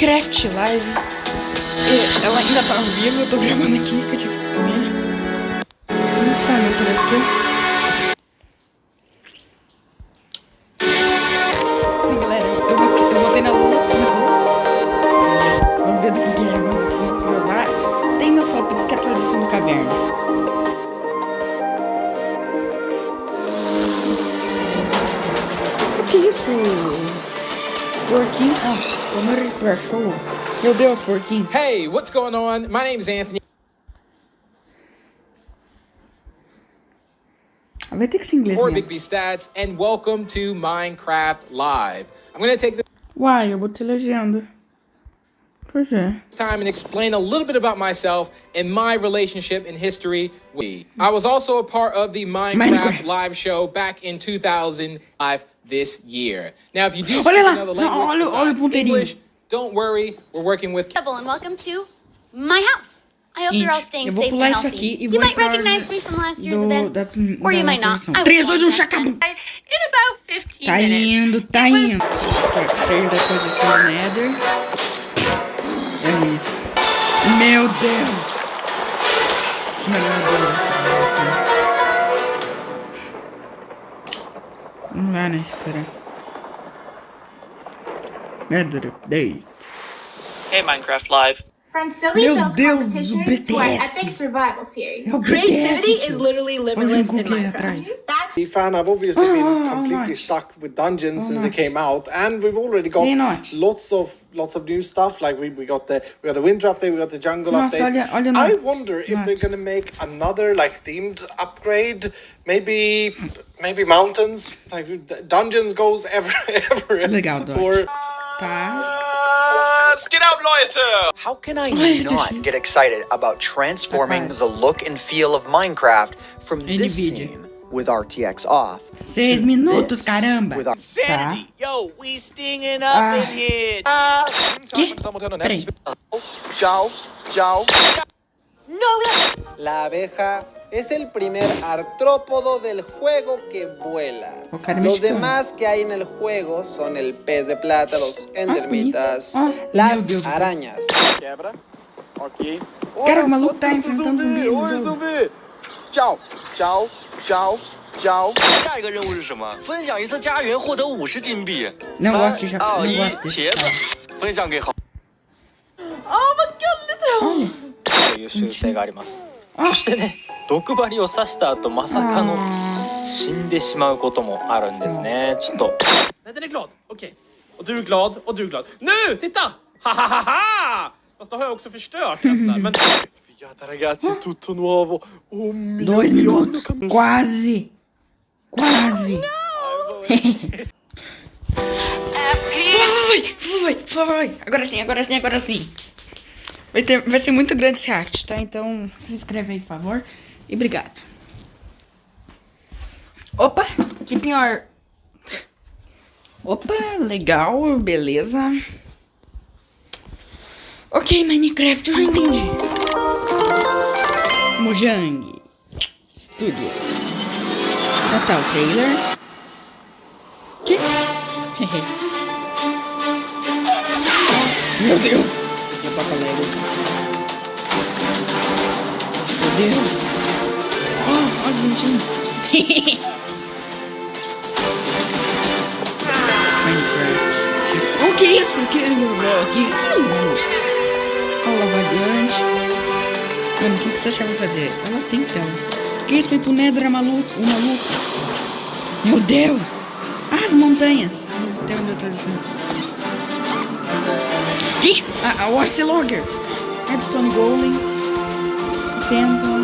Minecraft Live. Ela ainda tá ao vivo, eu tô gravando aqui, que eu tive que comer. Não sabe por aqui. Sim, galera, eu voltei na lua, começou. Vamos ver do que é, vamos provar. Tem meus palpites que é a tradição do caverna. O que é isso? Porquinho? Ah, vamos recuperar show. Meu Deus, porquinho. Hey, what's going on? My name is Anthony. Vai ter que ser inglês Or mesmo. Big B Stats, and welcome to Minecraft Live. I'm going to take Uai, eu botei legenda. Pois é. this time and explain a little bit about myself and my relationship and history with me. I was also a part of the Minecraft live show back in 2005 this year. Now, if you do speak another language besides English, don't worry, we're working with... And welcome to my house. I hope you're all staying safe and healthy. You might recognize me from last year's event, or you might not. 3, 2, 1, acabou. In about 15 Tá minutes. Tá indo. Trailer da posição do Nether. É isso. Meu Deus. Vamos lá na história. Nether Update. Hey, Minecraft Live. From silly Meu build Deus, competitions to our BTS. epic survival series. É o Creativity BTS. is literally Olha limitless o in Google Minecraft. atrás. That's fan. I've obviously been completely much? stuck with dungeons since it much? came out, and we've already got Very much. lots of new stuff. Like we got the winter update, we got the jungle Nossa, update. olha I no- wonder if Much. they're gonna make another like themed upgrade. Maybe mountains, like dungeons goes Everest Legal, Dodge. or Tá. Let's get out, Leute! How can I not get excited about transforming Rapaz. the look and feel of Minecraft from this NVIDIA. scene with RTX off 6 to minutos, this caramba. with our Tá. Yo, we stinging up in here. Que? Peraí. Ciao, ciao. La abeja es el primer artrópodo del juego que vuela. O cara Los mexicano. demás que hay en el juego son el pez de plata, los endermitas, bonito. Ah, meu las Deus. arañas. Quebra. Ok. Cara, o maluco tá enfrentando zumbi no jogo. zumbi. Ciao, ciao, ciao, ciao. 下一个任务是什么？分享一次家园，获得50金币。Não gosto de 3、Japão, 2、não 1， gosto desse 茄子 cara. 分享给好。 Olha. という習性があります。 Ah. そしてね、毒針を刺した後まさかの Ah. 死んでしまうこともあるんですね。ちょっと Nej, den är glad. Okej. Och du är glad, och du är glad. Nu! Titta! Ha, ha, ha, ha! Fast då har jag också förstört nästan. Men... Figata ragazzi, è tutto nuovo. Oh mio 2 Dio, minutos. Quase. Quase. Foi. Agora sim. Vai ser muito grande esse react, tá? Então, se inscreve aí, por favor. E obrigado. Opa, que pior. Opa, legal, beleza. Ok, Minecraft, eu já entendi. Mojang Studio. Já tá o trailer. Que? Meu Deus. Meu papaléguas. Meu Deus. Oh, olha que bonitinho. Minecraft. O que é isso? O que é isso? Olha, vagante. Mano, o que você achava fazer? Ela tem tela. O que é isso? Foi pro Nether, o maluco. Meu Deus. Ah, as montanhas. Tem onde eu tô dizendo. Que? O Arcelogger. Redstone Golem. Phantom.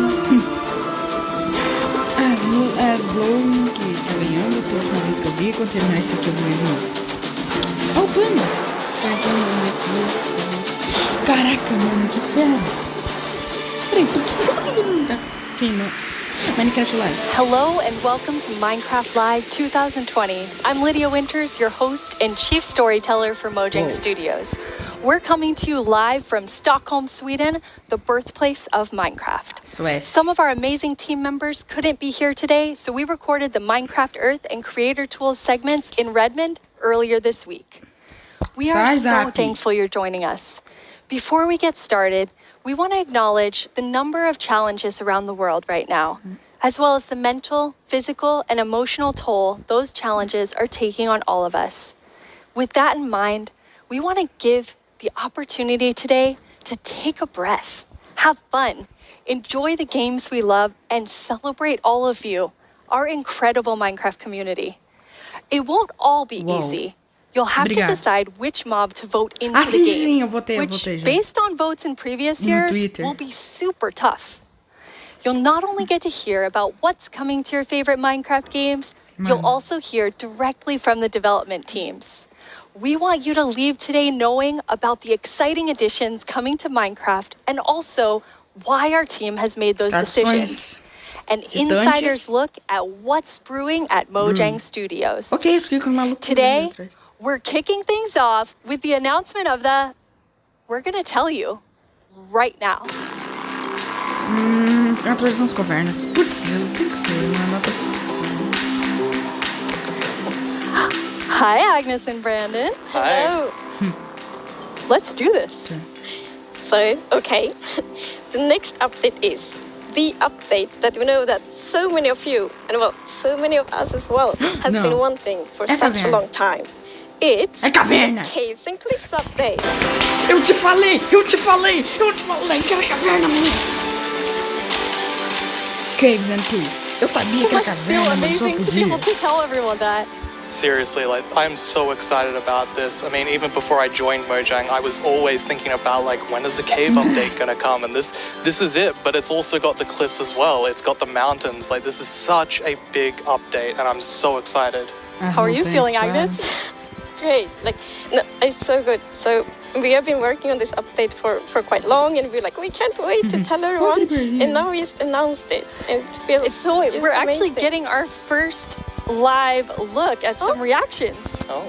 As Glowing, que tá ganhando. A última vez que eu vi. Quando terminar isso aqui eu vou ir de novo. Ó, o Panda. Caraca, mano, que fera. Peraí, por que todo mundo tá queimando? Minecraft Live. Hello and welcome to Minecraft Live 2020. I'm Lydia Winters, your host and chief storyteller for Mojang Studios. We're coming to you live from Stockholm, Sweden, the birthplace of Minecraft. Some of our amazing team members couldn't be here today, so we recorded the Minecraft Earth and Creator Tools segments in Redmond earlier this week. We are so thankful you're joining us. Before we get started, we want to acknowledge the number of challenges around the world right now, as well as the mental, physical, and emotional toll those challenges are taking on all of us. With that in mind, we want to give the opportunity today to take a breath, have fun, enjoy the games we love, and celebrate all of you, our incredible Minecraft community. It won't all be easy. You'll have to decide which mob to vote into the game, which, based on votes in previous years, will be super tough. You'll not only get to hear about what's coming to your favorite Minecraft games, you'll also hear directly from the development teams. We want you to leave today knowing about the exciting additions coming to Minecraft and also why our team has made those decisions. An insider's look at what's brewing at Mojang Studios. Today, we're kicking things off with the announcement of the... We're gonna tell you right now. Atualização dos governos. Putz, tem que ser uma nota. Hi, Agnes and Brandon. Hello. Let's do this. So, okay. The next update is the update that we know that so many of you, and well, so many of us as well, has been wanting for such a long time. It's the Caves and Cliffs update. Eu te falei que era caverna, moleque. Caves and Cliffs. Eu sabia que era caverna, mano. It must feel amazing to be able to tell everyone that. Seriously, like, I'm so excited about this. I mean, even before I joined Mojang, I was always thinking about, like, when is the cave update gonna come? And this is it, but it's also got the cliffs as well. It's got the mountains. Like, this is such a big update, and I'm so excited. How are you feeling, Agnes? Great. Like, no, it's so good. So we have been working on this update for quite long, and we're like, we can't wait to tell everyone. And now we just announced it, and it feels we're actually getting our first live look at some reactions. Oh.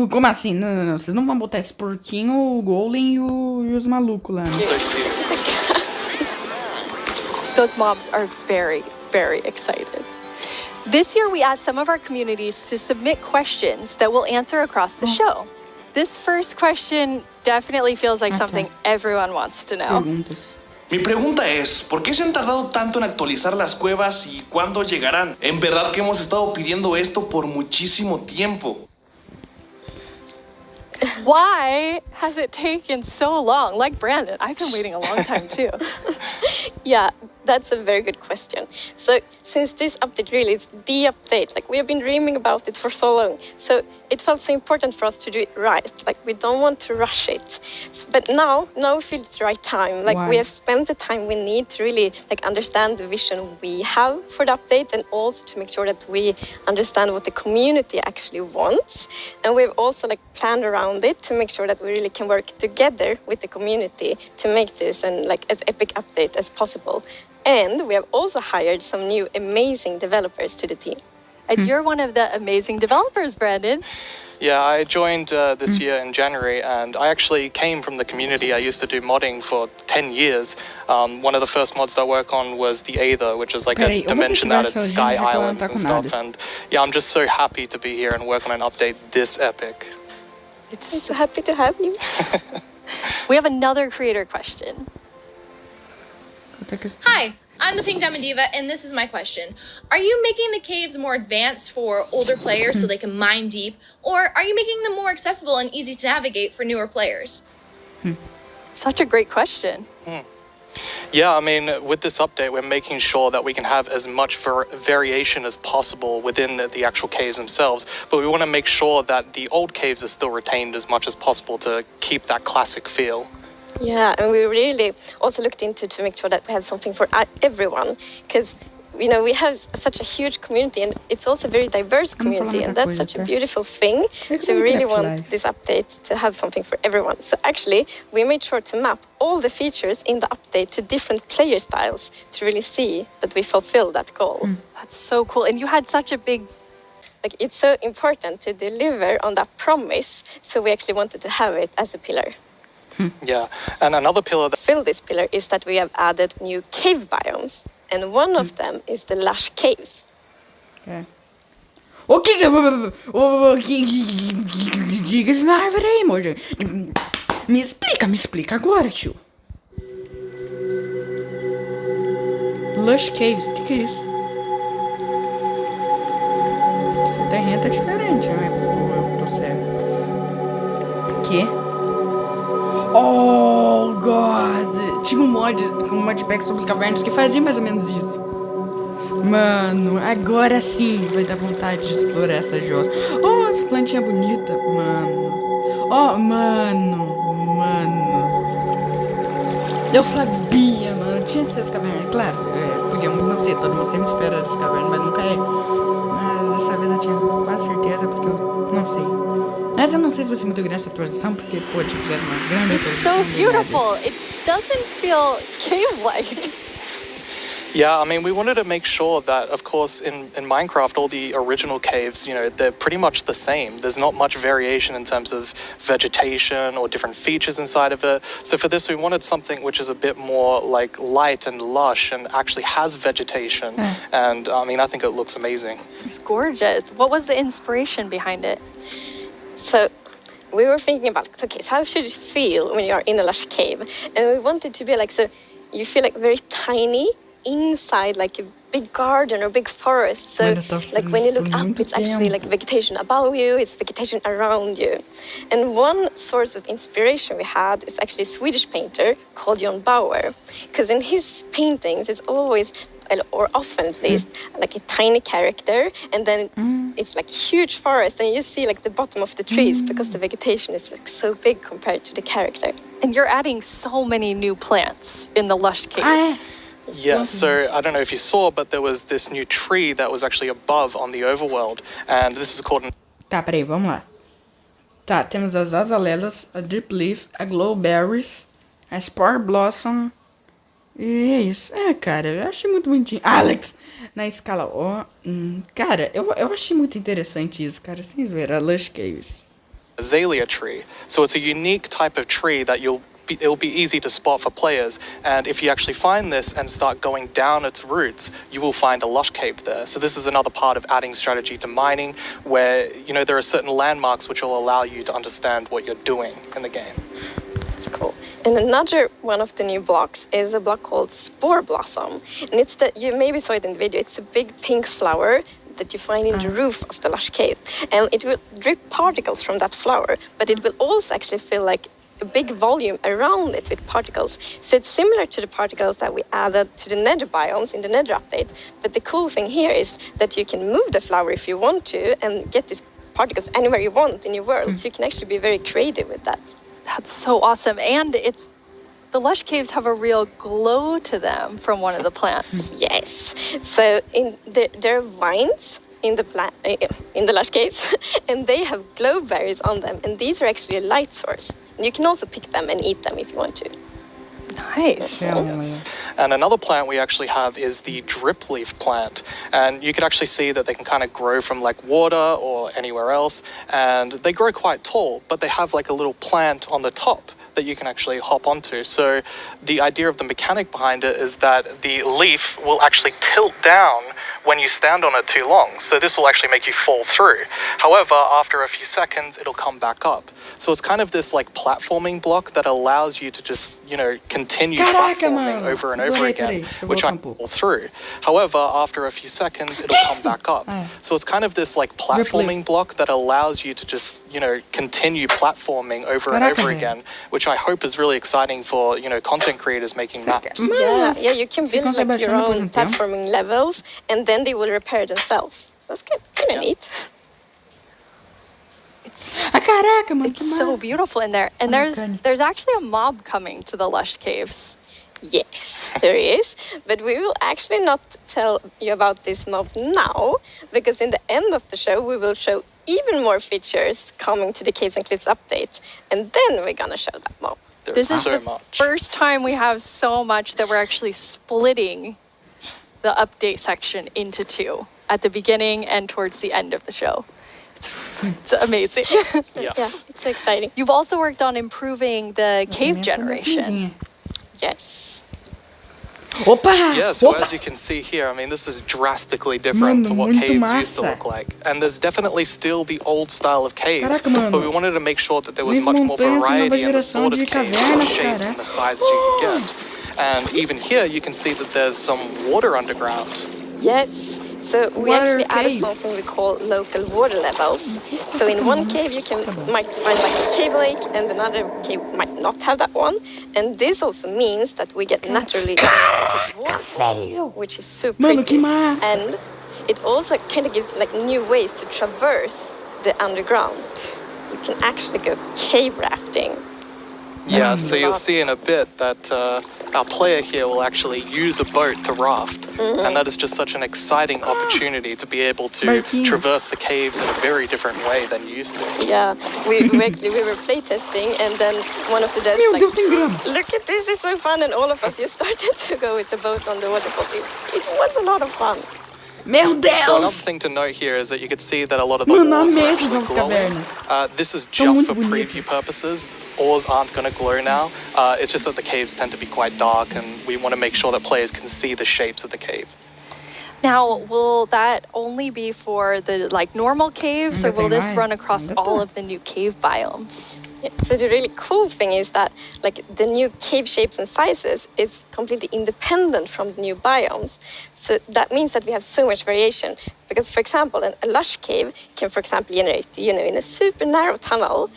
Como assim? Não. Vocês não vão botar esse porquinho, o Golem e os malucos lá. Those mobs are very, very excited. This year, we asked some of our communities to submit questions that we'll answer across the show. This first question definitely feels like something everyone wants to know. Mi pregunta es, ¿por qué se han tardado tanto en actualizar las cuevas y cuándo llegarán? En verdad que hemos estado pidiendo esto por muchísimo tiempo. Why has it taken so long? Like Brandon, I've been waiting a long time too. Yeah, that's a very good question. So since this update really is the update, like we have been dreaming about it for so long, so it felt so important for us to do it right. Like we don't want to rush it. But now we feel it's the right time. Like we have spent the time we need to really like understand the vision we have for the update, and also to make sure that we understand what the community actually wants. And we've also like planned around it to make sure that we really can work together with the community to make this and like as epic update as possible. And we have also hired some new amazing developers to the team. And you're one of the amazing developers, Brandon. Yeah, I joined this year in January, and I actually came from the community. I used to do modding for 10 years. One of the first mods I worked on was the Aether, which is like a dimension that had sky islands and stuff. And yeah, I'm just so happy to be here and work on an update this epic. I'm so happy to have you. We have another creator question. Hi, I'm the Pink Diamond Diva, and this is my question. Are you making the caves more advanced for older players so they can mine deep, or are you making them more accessible and easy to navigate for newer players? Such a great question. Yeah, I mean, with this update, we're making sure that we can have as much variation as possible within the actual caves themselves, but we want to make sure that the old caves are still retained as much as possible to keep that classic feel. Yeah, and we really also looked into to make sure that we have something for everyone, because you know we have such a huge community, and it's also a very diverse community, and that's such a beautiful thing. So we really want this update to have something for everyone. So actually, we made sure to map all the features in the update to different player styles to really see that we fulfill that goal. That's so cool, and you had such a big. Like it's so important to deliver on that promise, so we actually wanted to have it as a pillar. Yeah, and another pillar that fill this pillar is that we have added new cave biomes, and one of them is the lush caves. Okay. O que essa árvore aí, Mojang? Me explica agora, tio. Lush Caves, que é isso? Essa terrinha tá diferente, né? Eu tô certo. Que? Oh, God! Tinha um modpack sobre os cavernas que fazia mais ou menos isso. Mano, agora sim vai dar vontade de explorar essa jossa. Oh, essa plantinha bonita, mano. Oh, mano. Eu sabia, mano. Tinha que ser as cavernas, claro. Podia não ser, todo mundo sempre espera as cavernas, mas nunca é. Mas dessa vez eu tinha quase certeza, porque eu não sei. Mas eu não sei se vai ser muito grande essa atualização, porque pode tiver uma grande atualização. So beautiful. It doesn't feel cave-like. Yeah, I mean, we wanted to make sure that, of course, in Minecraft, all the original caves, you know, they're pretty much the same. There's not much variation in terms of vegetation or different features inside of it. So for this, we wanted something which is a bit more like light and lush and actually has vegetation. And I mean, I think it looks amazing. It's gorgeous. What was the inspiration behind it? So we were thinking about, okay, so how should it feel when you are in a lush cave? And we wanted to be like, so you feel like very tiny inside like a big garden or big forest. So like when you look up, it's actually like vegetation above you, it's vegetation around you. And one source of inspiration we had is actually a Swedish painter called John Bauer. Because in his paintings, it's always, or often at least, like a tiny character, and then it's like huge forest, and you see like the bottom of the trees because the vegetation is like so big compared to the character. And you're adding so many new plants in the lush caves. Yes, so I don't know if you saw, but there was this new tree that was actually above on the overworld, and this is called... Tá, peraí, vamos lá. Tá, temos as azalelas, a drip leaf, a glowberries, a spore blossom, e é isso. Cara, eu achei muito bonitinho. Alex, na escala O, cara, eu achei muito interessante isso, cara, sem zoeira, a lush caves. Azalea tree. So it's a unique type of tree that it'll be easy to spot for players, and if you actually find this and start going down its roots, you will find a lush cave there. So this is another part of adding strategy to mining, where, you know, there are certain landmarks which will allow you to understand what you're doing in the game. That's cool. And another one of the new blocks is a block called Spore Blossom. And it's that, you maybe saw it in the video, it's a big pink flower that you find in the roof of the lush cave. And it will drip particles from that flower, but it will also actually feel like a big volume around it with particles. So it's similar to the particles that we added to the nether biomes in the nether update. But the cool thing here is that you can move the flower if you want to and get these particles anywhere you want in your world. So you can actually be very creative with that. That's so awesome. And the lush caves have a real glow to them from one of the plants. Yes. So there are vines in the lush caves, and they have glowberries on them, and these are actually a light source. You can also pick them and eat them if you want to. Nice. Yes. And another plant we actually have is the drip leaf plant. And you can actually see that they can kind of grow from like water or anywhere else. And they grow quite tall, but they have like a little plant on the top that you can actually hop onto. So the idea of the mechanic behind it is that the leaf will actually tilt down when you stand on it too long. So this will actually make you fall through. However, after a few seconds, it'll come back up. So it's kind of this like platforming block that allows you to just, you know, continue platforming over and over again, which I fall through. However, after a few seconds, it'll come back up. So it's kind of this like platforming block that allows you to just, you know, continue platforming over and over again, which I hope is really exciting for, you know, content creators making maps. Yeah, you can build like your own platforming levels, and then they will repair themselves. That's kind of neat. It's so beautiful in there. And there's actually a mob coming to the lush caves. Yes, there is. But we will actually not tell you about this mob now, because in the end of the show, we will show even more features coming to the Caves and Cliffs update. And then we're going to show that mob. This is the first time we have so much that we're actually splitting the update section into two, at the beginning and towards the end of the show. It's amazing. Yeah, it's exciting. You've also worked on improving the cave generation. Yes. Opa! Yeah, so Opa! as you can see here, I mean, this is drastically different to what caves used to look like. And there's definitely still the old style of caves, Caraca, but we wanted to make sure that there was Mas much more montanhas, variety in the nova sort of geração de caves, cavernas, the shapes, cara. and the sizes you can get. And even here, you can see that there's some water underground. Yes. So we Water actually added cave. something we call local water levels. So in one cave you might find like a cave lake, and another cave might not have that one. And this also means that we get naturally generated waterfalls, which is super Mano, pretty. que massa. And it also kind of gives like new ways to traverse the underground. You can actually go cave rafting. Yeah, so you'll see in a bit that our player here will actually use a boat to raft. And that is just such an exciting opportunity to be able to traverse the caves in a very different way than you used to. Yeah, we were playtesting, and then one of the devs like, look at this, it's so fun, and all of us just started to go with the boat on the waterfall. It was a lot of fun. Meu Deus! So another thing to note here is that you can see that a lot of the ores are actually glowing. This is just for preview purposes. Ores aren't going to glow now. It's just that the caves tend to be quite dark, and we want to make sure that players can see the shapes of the cave. Now, will that only be for the like normal caves, or will this run across all of the new cave biomes? Yeah, so the really cool thing is that like the new cave shapes and sizes is completely independent from the new biomes. So that means that we have so much variation. Because, for example, a lush cave can, for example, generate, in a super narrow tunnel,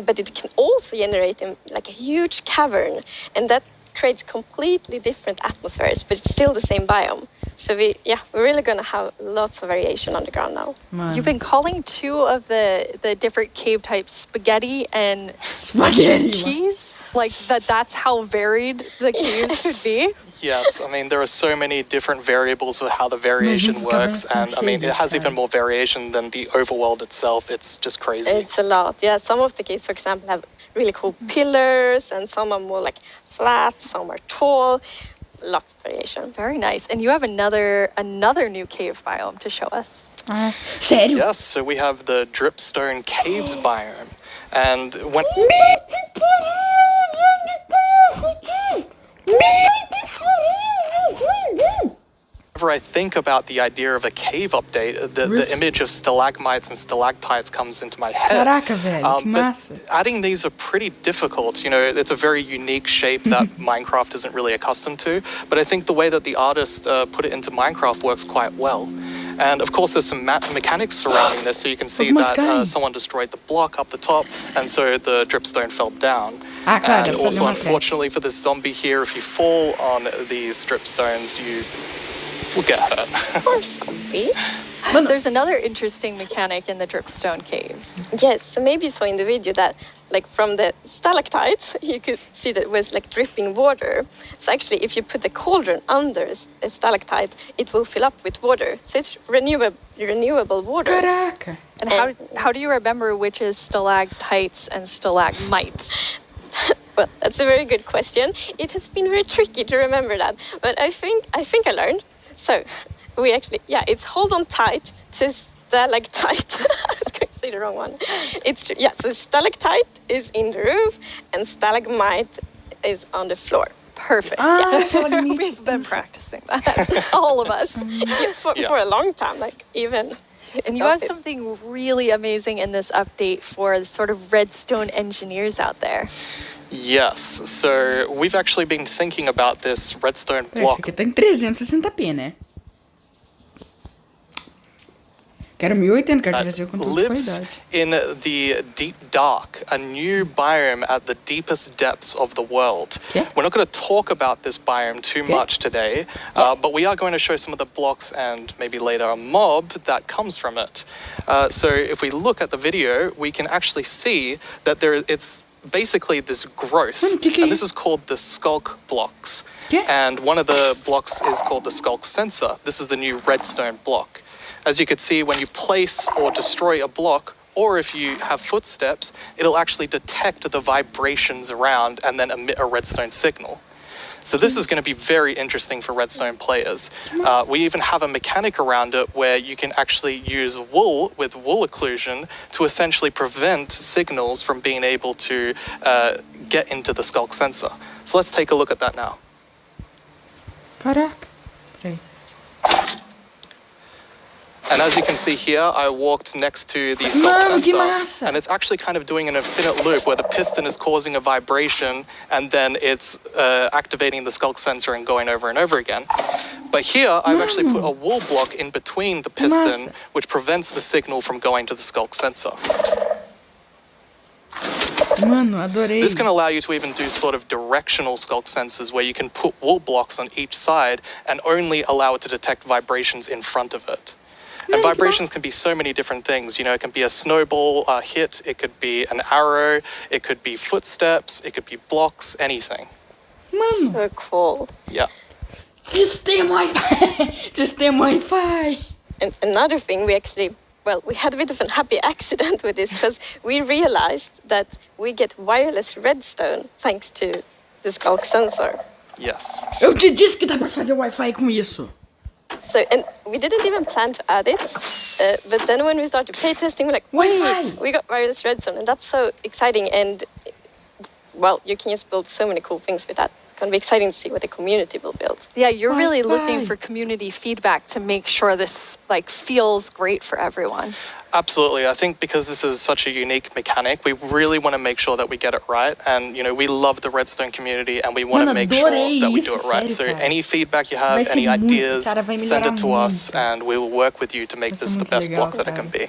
but it can also generate in like a huge cavern, and that creates completely different atmospheres, but it's still the same biome. So we're really going to have lots of variation underground now. You've been calling two of the different cave types spaghetti and cheese? Like that's how varied the caves could be? Yes, I mean, there are so many different variables of how the variation works, and I mean, it has even more variation than the overworld itself. It's just crazy. It's a lot. Yeah, some of the caves, for example, have really cool pillars, and some are more like flat, some are tall. Lots of variation. Very nice. And you have another new cave biome to show us. Sério? Yes, so we have the Dripstone Caves biome. And when... Whenever I think about the idea of a cave update, the image of stalagmites and stalactites comes into my head. Caraca, velho, que massa. But adding these are pretty difficult. You know, it's a very unique shape that Minecraft isn't really accustomed to. But I think the way that the artist put it into Minecraft works quite well. And of course, there's some mechanics surrounding this, so you can see that someone destroyed the block up the top, and so the dripstone fell down. And also, unfortunately for this zombie here, if you fall on these dripstones, you will get hurt. Poor zombie. But there's another interesting mechanic in the dripstone caves. Yes, so maybe you saw in the video that like from the stalactites, you could see that it was like dripping water. So actually, if you put a cauldron under a stalactite, it will fill up with water. So it's renewable water. Caraca. And how do you remember which is stalactites and stalagmites? Well, that's a very good question. It has been very tricky to remember that, but I think I learned. So we actually, it's hold on tight to stalactite. I was going to say the wrong one. It's true. Yeah, so stalactite is in the roof and stalagmite is on the floor. Perfect. We've been practicing that, all of us. For a long time, like even. And you have something really amazing in this update for the sort of redstone engineers out there. Yes, so we've actually been thinking about this redstone block. Aqui tem 360p, né? Quero 1080, quero trazer o controle de lives qualidade. in the deep dark, a new biome at the deepest depths of the world. We're not going to talk about this biome too much today, but we are going to show some of the blocks and maybe later a mob that comes from it. So if we look at the video, we can actually see that it's basically this growth, and this is called the skulk blocks. And one of the blocks is called the skulk sensor. This is the new redstone block. As you can see, when you place or destroy a block, or if you have footsteps, it'll actually detect the vibrations around and then emit a redstone signal. So this is going to be very interesting for redstone players. We even have a mechanic around it where you can actually use wool with wool occlusion to essentially prevent signals from being able to get into the skulk sensor. So let's take a look at that now. Caraca. Peraí. And as you can see here, I walked next to the Sculk sensor, and it's actually kind of doing an infinite loop where the piston is causing a vibration, and then it's activating the Sculk sensor and going over and over again. But here, I've actually put a wall block in between the piston, which prevents the signal from going to the Sculk sensor. Mano, adorei. This can allow you to even do sort of directional Sculk sensors where you can put wall blocks on each side and only allow it to detect vibrations in front of it. And vibrations can be so many different things. You know, it can be a snowball hit, it could be an arrow, it could be footsteps, it could be blocks, anything. Mano. So cool. Yeah. System Wi-Fi. System Wi-Fi. And another thing, we had a bit of a happy accident with this because we realized that we get wireless redstone thanks to the Sculk sensor. Yes. Eu te disse que dá pra fazer Wi-Fi com isso. So, and we didn't even plan to add it, but then when we started playtesting, we're like, wait, we got wireless redstone, and that's so exciting, and, well, you can just build so many cool things with that. It's going to be exciting to see what the community will build. Yeah, you're really looking for community feedback to make sure this, like, feels great for everyone. Absolutely. I think because this is such a unique mechanic, we really want to make sure that we get it right. And, you know, we love the Redstone community and we want to make sure that we do it right. So any feedback you have, any ideas, send it to us and we will work with you to make this the best block that it can be.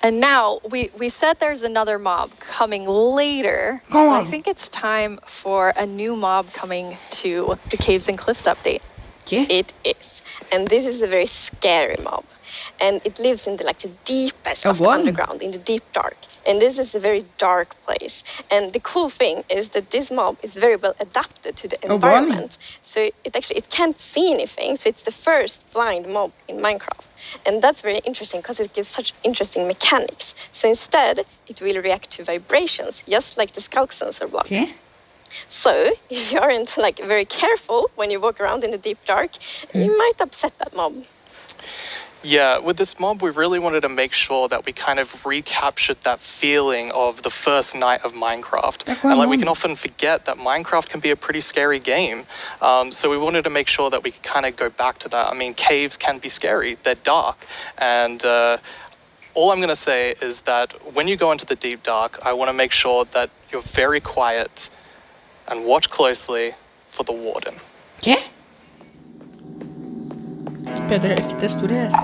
And now, we said there's another mob coming later. I think it's time for a new mob coming to the Caves and Cliffs update. Yeah. It is. And this is a very scary mob. And it lives in the deepest of the underground, in the deep dark. And this is a very dark place. And the cool thing is that this mob is very well adapted to the environment. So it can't see anything. So it's the first blind mob in Minecraft. And that's very interesting because it gives such interesting mechanics. So instead, it will react to vibrations, just like the Sculk sensor block. Okay. So if you aren't very careful when you walk around in the deep dark, you might upset that mob. Yeah, with this mob, we really wanted to make sure that we kind of recaptured that feeling of the first night of Minecraft. And we can often forget that Minecraft can be a pretty scary game. So we wanted to make sure that we could kind of go back to that. I mean, caves can be scary. They're dark. And all I'm going to say is that when you go into the deep dark, I want to make sure that you're very quiet and watch closely for the warden. ¿Qué? Pedra, que textura é essa?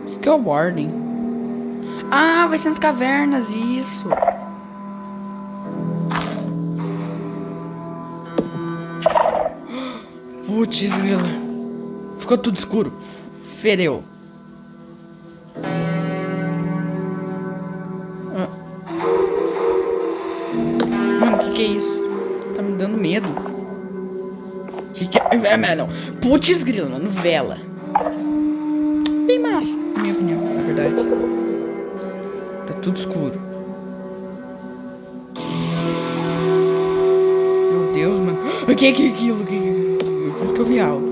O que é o Warden? Ah, vai ser nas cavernas, isso. Putz, grila. Ficou tudo escuro. Fedeu. Mano, que é isso? Tá me dando medo. Mano, putz grila, mano, vela. Bem massa, na minha opinião, na verdade. Tá tudo escuro. Meu Deus, mano. O que é aquilo? Eu juro que eu vi algo.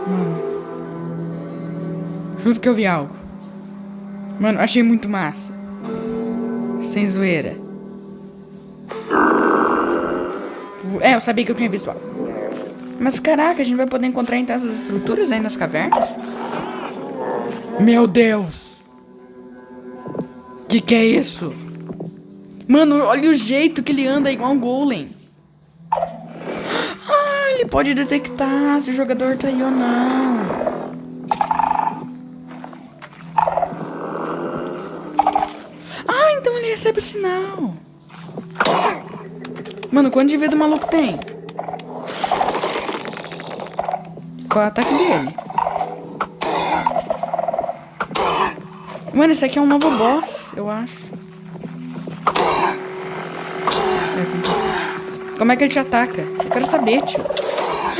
Mano. Juro que eu vi algo. Mano, achei muito massa. Sem zoeira. Eu sabia que eu tinha visto algo. Mas caraca, a gente vai poder encontrar então essas estruturas aí nas cavernas? Meu Deus! Que é isso? Mano, olha o jeito que ele anda igual um golem. Ah, ele pode detectar se o jogador tá aí ou não. Ah, então ele recebe o sinal. Mano, quanto de vida o maluco tem? Qual é o ataque dele? Mano, esse aqui é um novo boss, eu acho. Como é que ele te ataca? Eu quero saber, tio.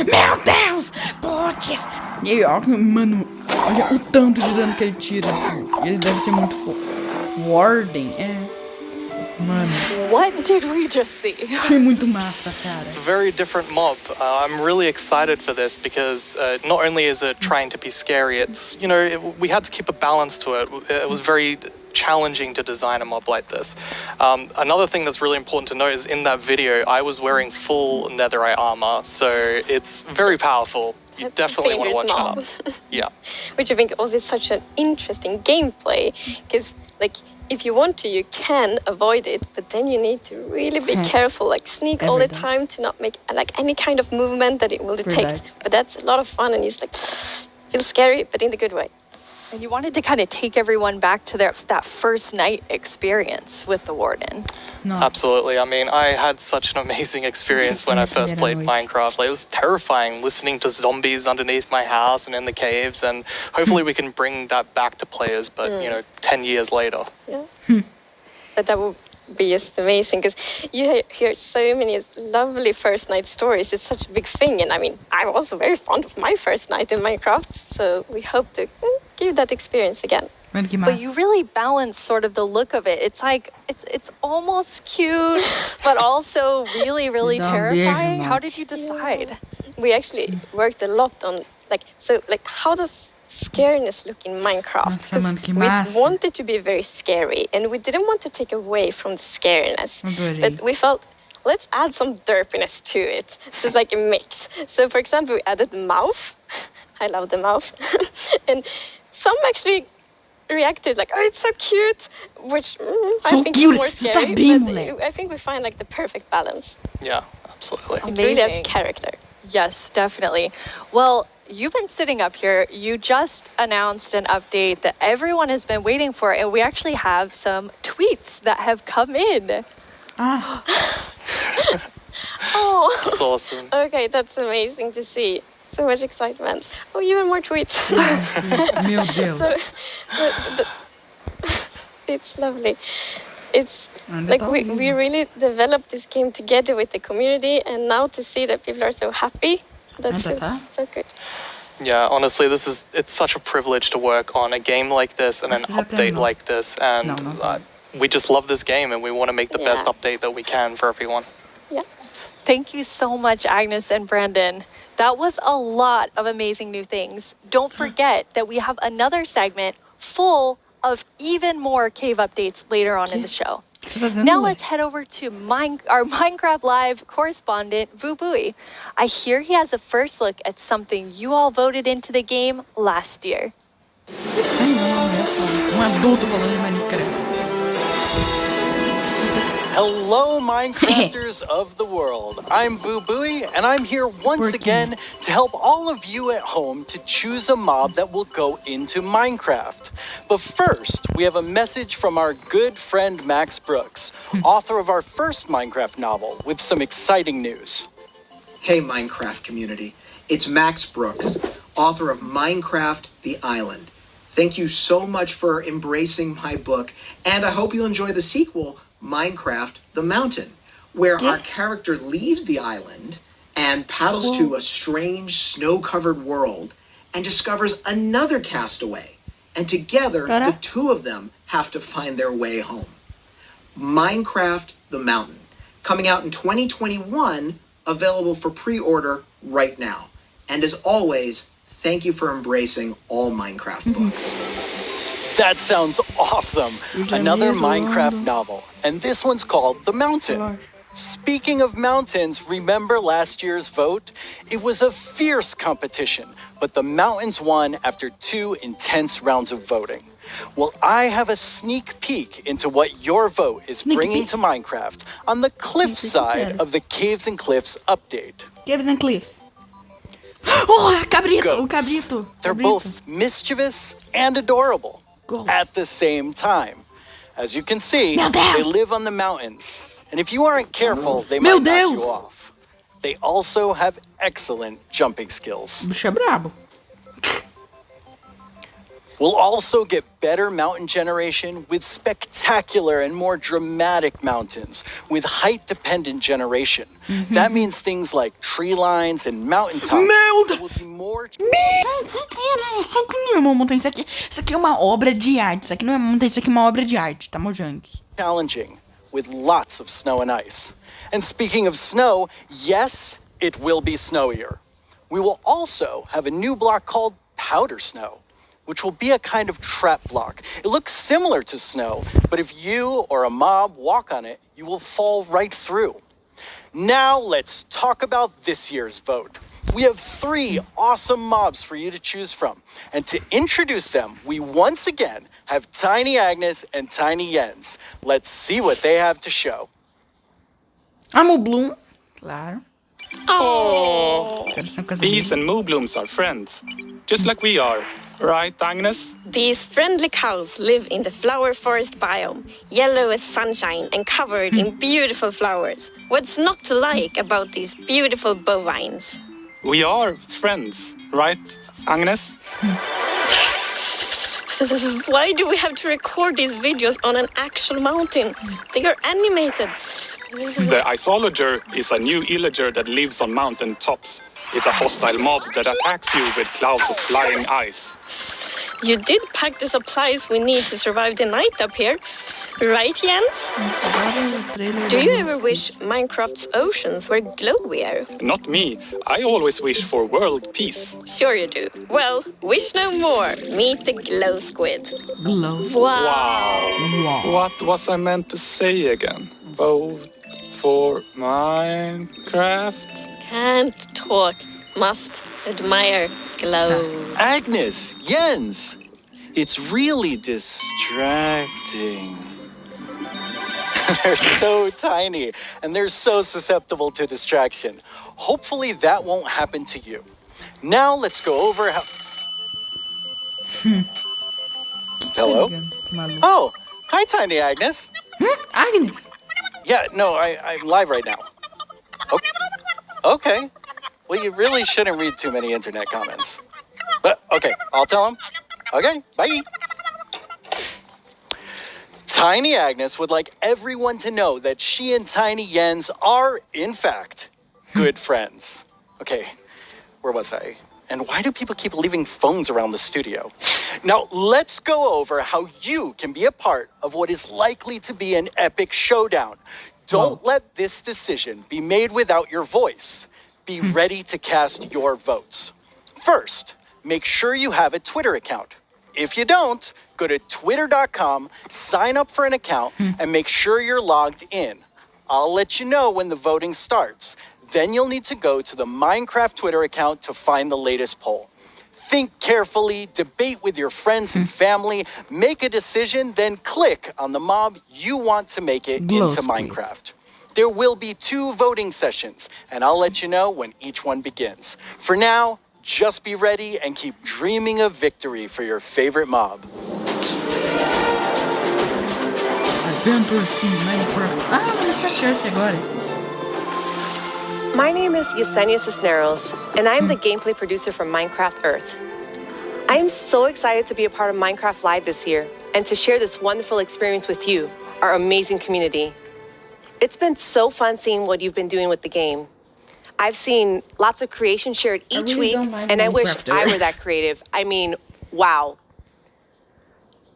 Meu Deus! Putz! E aí, ó, mano, olha o tanto de dano que ele tira. Ele deve ser muito forte. Warden, Mano. What did we just see? Foi muito massa, cara. It's a very different mob. I'm really excited for this because not only is it trying to be scary, it's, you know, we had to keep a balance to it. It was very challenging to design a mob like this. Another thing that's really important to note is in that video, I was wearing full netherite armor, so it's very powerful. You definitely want to watch out. Yeah. Which I think also is such an interesting gameplay, because like if you want to, you can avoid it, but then you need to really be careful, like sneak all the time to not make like any kind of movement that it will detect. But that's a lot of fun, and it's like feels scary, but in the good way. And you wanted to kind of take everyone back to that first night experience with the Warden. No. Absolutely. I mean, I had such an amazing experience when I first played Minecraft. Like, it was terrifying listening to zombies underneath my house and in the caves, and hopefully we can bring that back to players, but, 10 years later. Yeah. But that would be just amazing, because you hear so many lovely first night stories. It's such a big thing, and I mean, I'm also very fond of my first night in Minecraft, so we hope to give that experience again. But you really balance sort of the look of it. It's like it's almost cute, but also really, really terrifying. How did you decide? We actually worked a lot on how does scariness look in Minecraft? Because we wanted to be very scary, and we didn't want to take away from the scariness. But we felt, let's add some derpiness to it. So it's like a mix. So for example, we added the mouth. I love the mouth. And some actually reacted like, oh, it's so cute, which I think is more scary. But I think we find like the perfect balance. Yeah, absolutely. It really has character. Yes, definitely. Well, you've been sitting up here. You just announced an update that everyone has been waiting for, and we actually have some tweets that have come in. Oh, that's awesome. Okay, that's amazing to see. So much excitement. Oh, even more tweets. It's lovely. It's like we really developed this game together with the community, and now to see that people are so happy, that feels so good. Yeah, honestly, it's such a privilege to work on a game like this and an update like this, and we just love this game, and we want to make the best update that we can for everyone. Yeah. Thank you so much, Agnes and Brandon. That was a lot of amazing new things. Don't forget that we have another segment full of even more cave updates later on in the show. Now let's head over to our Minecraft Live correspondent, Vubui. I hear he has a first look at something you all voted into the game last year. Hello, Minecrafters of the world. I'm Vubui, and I'm here once again to help all of you at home to choose a mob that will go into Minecraft. But first, we have a message from our good friend Max Brooks, author of our first Minecraft novel, with some exciting news. Hey, Minecraft community. It's Max Brooks, author of Minecraft: The Island. Thank you so much for embracing my book, and I hope you'll enjoy the sequel, Minecraft: The Mountain, where our character leaves the island and paddles to a strange snow-covered world and discovers another castaway. And together, the two of them have to find their way home. Minecraft: The Mountain, coming out in 2021, available for pre-order right now. And as always, thank you for embracing all Minecraft books. That sounds awesome. Another Minecraft novel, and this one's called The Mountain. Speaking of mountains, remember last year's vote? It was a fierce competition, but the mountains won after 2 intense rounds of voting. Well, I have a sneak peek into what your vote is bringing to Minecraft on the cliff side of the Caves and Cliffs update. Caves and Cliffs. Oh, cabrito, cabrito. They're both mischievous and adorable at the same time. As you can see, they live on the mountains. And if you aren't careful, they might knock you off. They also have excellent jumping skills. Bicho é brabo. We'll also get better mountain generation with spectacular and more dramatic mountains with height-dependent generation. That means things like tree lines and mountain tops will be more... Isso aqui é uma obra de arte. Isso aqui não é montanha, isso aqui é uma obra de arte, tá, Mojang? Challenging, with lots of snow and ice. And speaking of snow, yes, it will be snowier. We will also have a new block called Powder Snow. which will be a kind of trap block. It looks similar to snow, but if you or a mob walk on it, you will fall right through. Now let's talk about this year's vote. We have 3 awesome mobs for you to choose from. And to introduce them, we once again have Tiny Agnes and Tiny Jens. Let's see what they have to show. Amo Bloom. Claro. Oh, bees and moo blooms are friends, just like we are. Right, Agnes? These friendly cows live in the flower forest biome, yellow as sunshine and covered in beautiful flowers. What's not to like about these beautiful bovines? We are friends, right, Agnes? Why do we have to record these videos on an actual mountain? They are animated. The Isolager is a new illager that lives on mountain tops. It's a hostile mob that attacks you with clouds of flying ice. You did pack the supplies we need to survive the night up here, right, Jens? Do you ever wish Minecraft's oceans were glowier? Not me. I always wish for world peace. Sure you do. Well, wish no more. Meet the glow squid. Glow. Wow. What was I meant to say again? Vote for Minecraft? Can't talk. Must admire glow. Agnes, Jens, it's really distracting. They're so tiny and they're so susceptible to distraction. Hopefully that won't happen to you. Now let's go over how... Hello? Oh, hi, Tiny Agnes. Agnes? Yeah, no, I'm live right now. Oh, okay. Well, you really shouldn't read too many internet comments. But, okay, I'll tell him. Okay, bye. Tiny Agnes would like everyone to know that she and Tiny Jens are, in fact, good friends. Okay, where was I? And why do people keep leaving phones around the studio? Now, let's go over how you can be a part of what is likely to be an epic showdown. Don't let this decision be made without your voice. Be ready to cast your votes. First, make sure you have a Twitter account. If you don't, go to twitter.com, sign up for an account, and make sure you're logged in. I'll let you know when the voting starts. Then you'll need to go to the Minecraft Twitter account to find the latest poll. Think carefully, debate with your friends and family, make a decision, then click on the mob you want to make it into Minecraft. There will be 2 voting sessions, and I'll let you know when each one begins. For now, just be ready and keep dreaming of victory for your favorite mob. Adventures in Minecraft. Ah, vamos pra church agora. My name is Yesenia Cisneros, and I'm the gameplay producer from Minecraft Earth. I am so excited to be a part of Minecraft Live this year and to share this wonderful experience with you, our amazing community. It's been so fun seeing what you've been doing with the game. I've seen lots of creation shared each week, and I wish I were that creative. I mean, wow.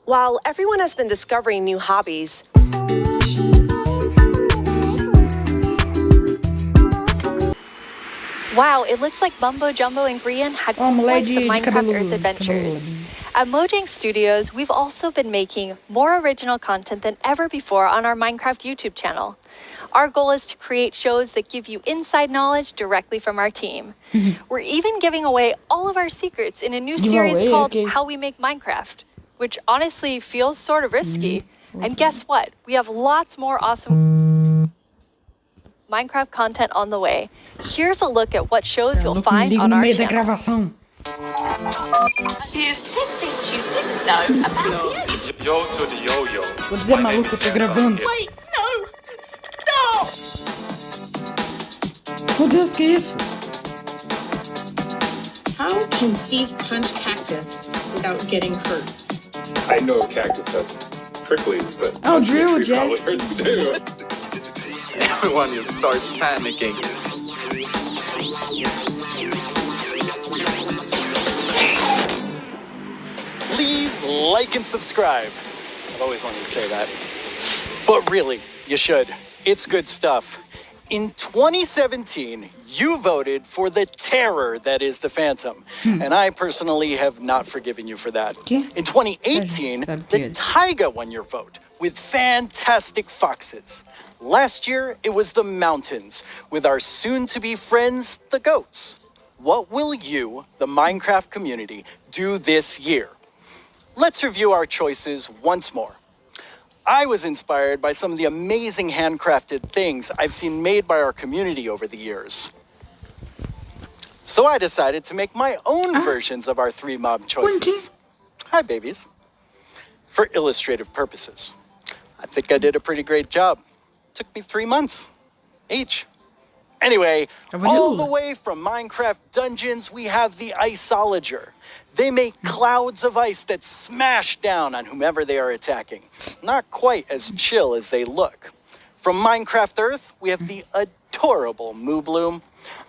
While everyone has been discovering new hobbies, wow, it looks like Mumbo Jumbo and Grian had quite the Minecraft Earth adventures. At Mojang Studios, we've also been making more original content than ever before on our Minecraft YouTube channel. Our goal is to create shows that give you inside knowledge directly from our team. We're even giving away all of our secrets in a new series called How We Make Minecraft, which honestly feels sort of risky. And guess what? We have lots more awesome Minecraft content on the way. Here's a look at what shows you'll find on our channel. Here's 10 things you didn't know about the Yo to the yo-yo. Vou dizer, maluco, eu tô gravando. Wait, no! Stop! Meu Deus, que isso? How can Steve punch cactus without getting hurt? I know cactus has pricklies, but oh, Drew, Jeff. probably hurts too. Everyone just starts panicking. Please like and subscribe. I've always wanted to say that. But really, you should. It's good stuff. In 2017, you voted for the terror that is the Phantom, and I personally have not forgiven you for that. In 2018, the Taiga won your vote with fantastic foxes. Last year, it was the mountains with our soon-to-be friends, the goats. What will you, the Minecraft community, do this year? Let's review our choices once more. I was inspired by some of the amazing handcrafted things I've seen made by our community over the years. So I decided to make my own versions of our 3 mob choices. Hi, babies. For illustrative purposes. I think I did a pretty great job. Took me 3 months each. Anyway, all the way from Minecraft Dungeons, we have the Iceologer. They make clouds of ice that smash down on whomever they are attacking. Not quite as chill as they look. From Minecraft Earth, we have the adorable Moobloom.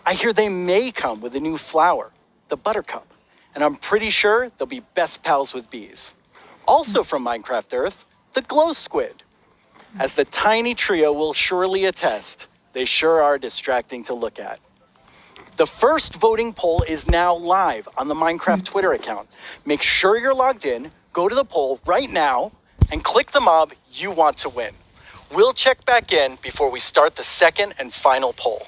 I hear they may come with a new flower, the Buttercup. And I'm pretty sure they'll be best pals with bees. Also from Minecraft Earth, the Glow Squid. As the tiny trio will surely attest, they sure are distracting to look at. The first voting poll is now live on the Minecraft Twitter account. Make sure you're logged in, go to the poll right now, and click the mob you want to win. We'll check back in before we start the second and final poll.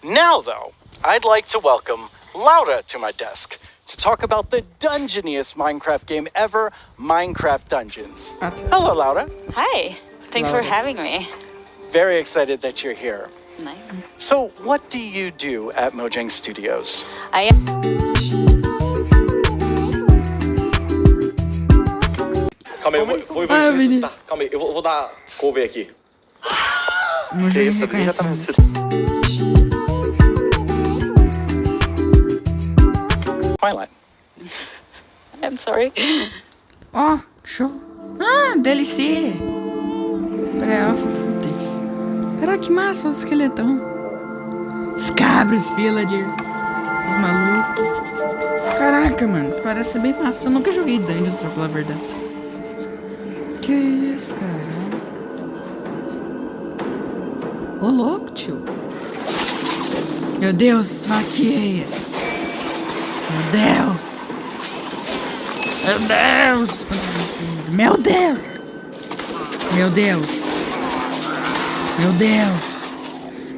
Now, though, I'd like to welcome Laura to my desk to talk about the dungeoniest Minecraft game ever, Minecraft Dungeons. Hello, Laura. Hi. Thanks for having me. Very excited that you're here. Nice. So, what do you do at Mojang Studios? Calma aí, vou ressuscitar. Calma aí, eu vou dar cover aqui. Que isso, Pedrinho já tá nesse... Twilight. I'm sorry. Ó, show. Ah, DLC. Pré-alpha footage. Caraca, que massa, os esqueletão. Os cabras, villager. Os malucos. Caraca, mano, parece bem massa. Eu nunca joguei Dungeons, pra falar a verdade. Que isso, caraca. Ô, louco, tio. Meu Deus, vaqueia. Meu Deus. Meu Deus. Meu Deus. Meu Deus. Meu Deus.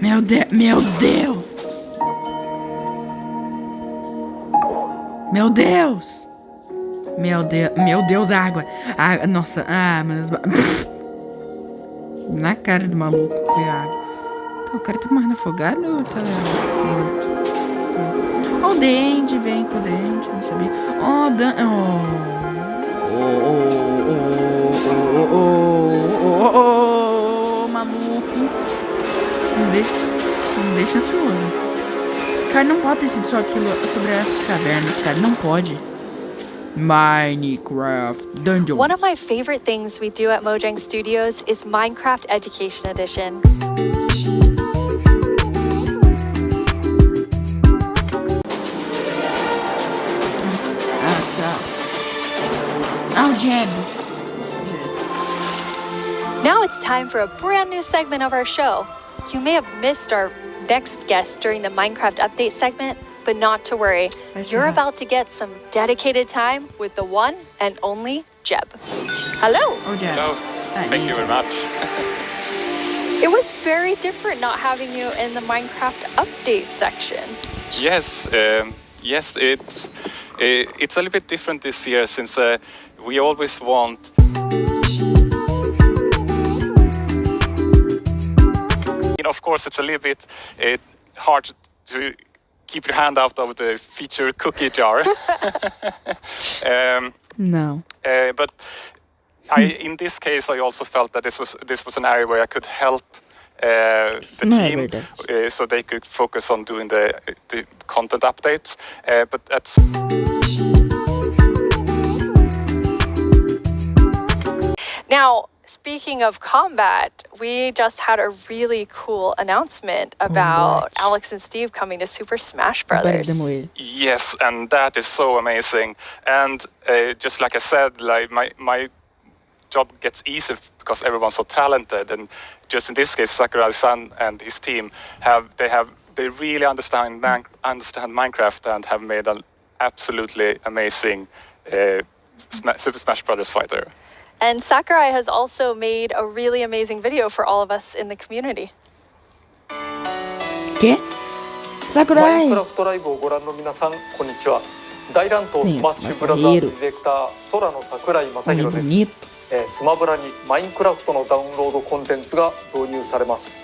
Meu Deus. Meu Deus. Meu Deus. Meu Deus. Meu Deus, água. Ah, nossa. Ah, mas... Na cara do maluco. De água. Tá, o cara tá morrendo afogado ou tá... Ó, o dente. Vem com o dente. Não sabia. Ó, maluco. Não deixa ansioso. Cara, não pode ter sido só aquilo sobre as cavernas, cara. Não pode. Minecraft Dungeons. One of my favorite things we do at Mojang Studios is Minecraft Education Edition. Oh, Jed. Now it's time for a brand new segment of our show. You may have missed our next guest during the Minecraft Update segment, but not to worry. You're about to get some dedicated time with the one and only Jeb. Hello. Oh, Jeb. Hello. Thank you very much. It was very different not having you in the Minecraft Update section. Yes, yes, it's a little bit different this year since we always want. Of course, it's a little bit hard to keep your hand out of the feature cookie jar. No. But in this case, I also felt that this was an area where I could help the team, so they could focus on doing the content updates. But that's. Now, speaking of combat, we just had a really cool announcement about Alex and Steve coming to Super Smash Brothers. Yes, and that is so amazing. And just like I said, like my job gets easy because everyone's so talented. And just in this case, Sakurai-san and his team they really understand Minecraft and have made an absolutely amazing Super Smash Bros. Fighter. And Sakurai has also made a really amazing video for all of us in the community. マインクラフトライブをご覧の皆さん、こんにちは。大乱闘スマッシュブラザーズディレクター空の桜井正宏です。スマブラにマインクラフトのダウンロードコンテンツが導入されます。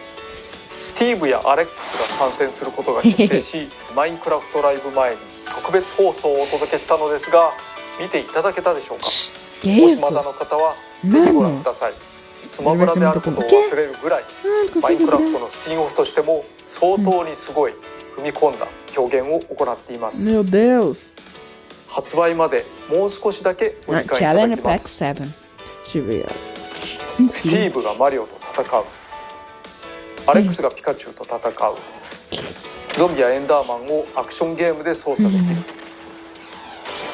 スティーブやアレックスが参戦することが決定し、マインクラフトライブ前に特別放送をお届けしたのですが、見ていただけたでしょうか。もしまだの方はぜひご覧ください。スマブラであることを忘れるぐらい、マインクラフトのスピンオフとしても相当にすごい踏み込んだ表現を行っています。Meu Deus! 発売までもう少しだけお時間いただきます。スティーブがマリオと戦う。アレックスがピカチュウと戦う。ゾンビやエンダーマンをアクションゲームで操作できる。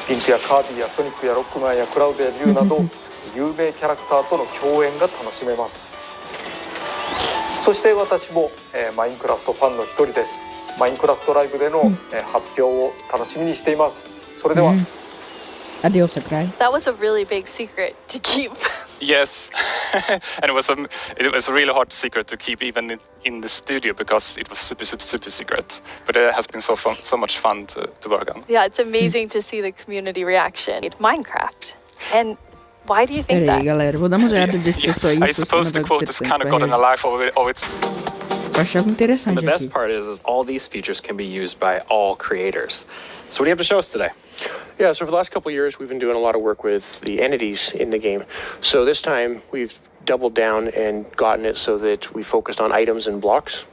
ピンクやカービィやソニックやロックマンやクラウドやリュウなど有名キャラクターとの共演が楽しめます。そして私も、マインクラフトファンの一人です。マインクラフトライブでの、発表を楽しみにしています。それでは。Adiós, Sakurai. That was a really big secret to keep. Yes, and it was a really hard secret to keep even in the studio because it was super secret. But it has been so much fun to work on. Yeah, it's amazing to see the community reaction. Minecraft. And why do you think that? Galera, vou dar uma olhada desse só isso. I suppose the quote has kind of gotten a life of its. And the best part is all these features can be used by all creators. So what do you have to show us today? Yeah, so for the last couple of years, we've been doing a lot of work with the entities in the game. So this time, we've doubled down and gotten it so that we focused on items and blocks.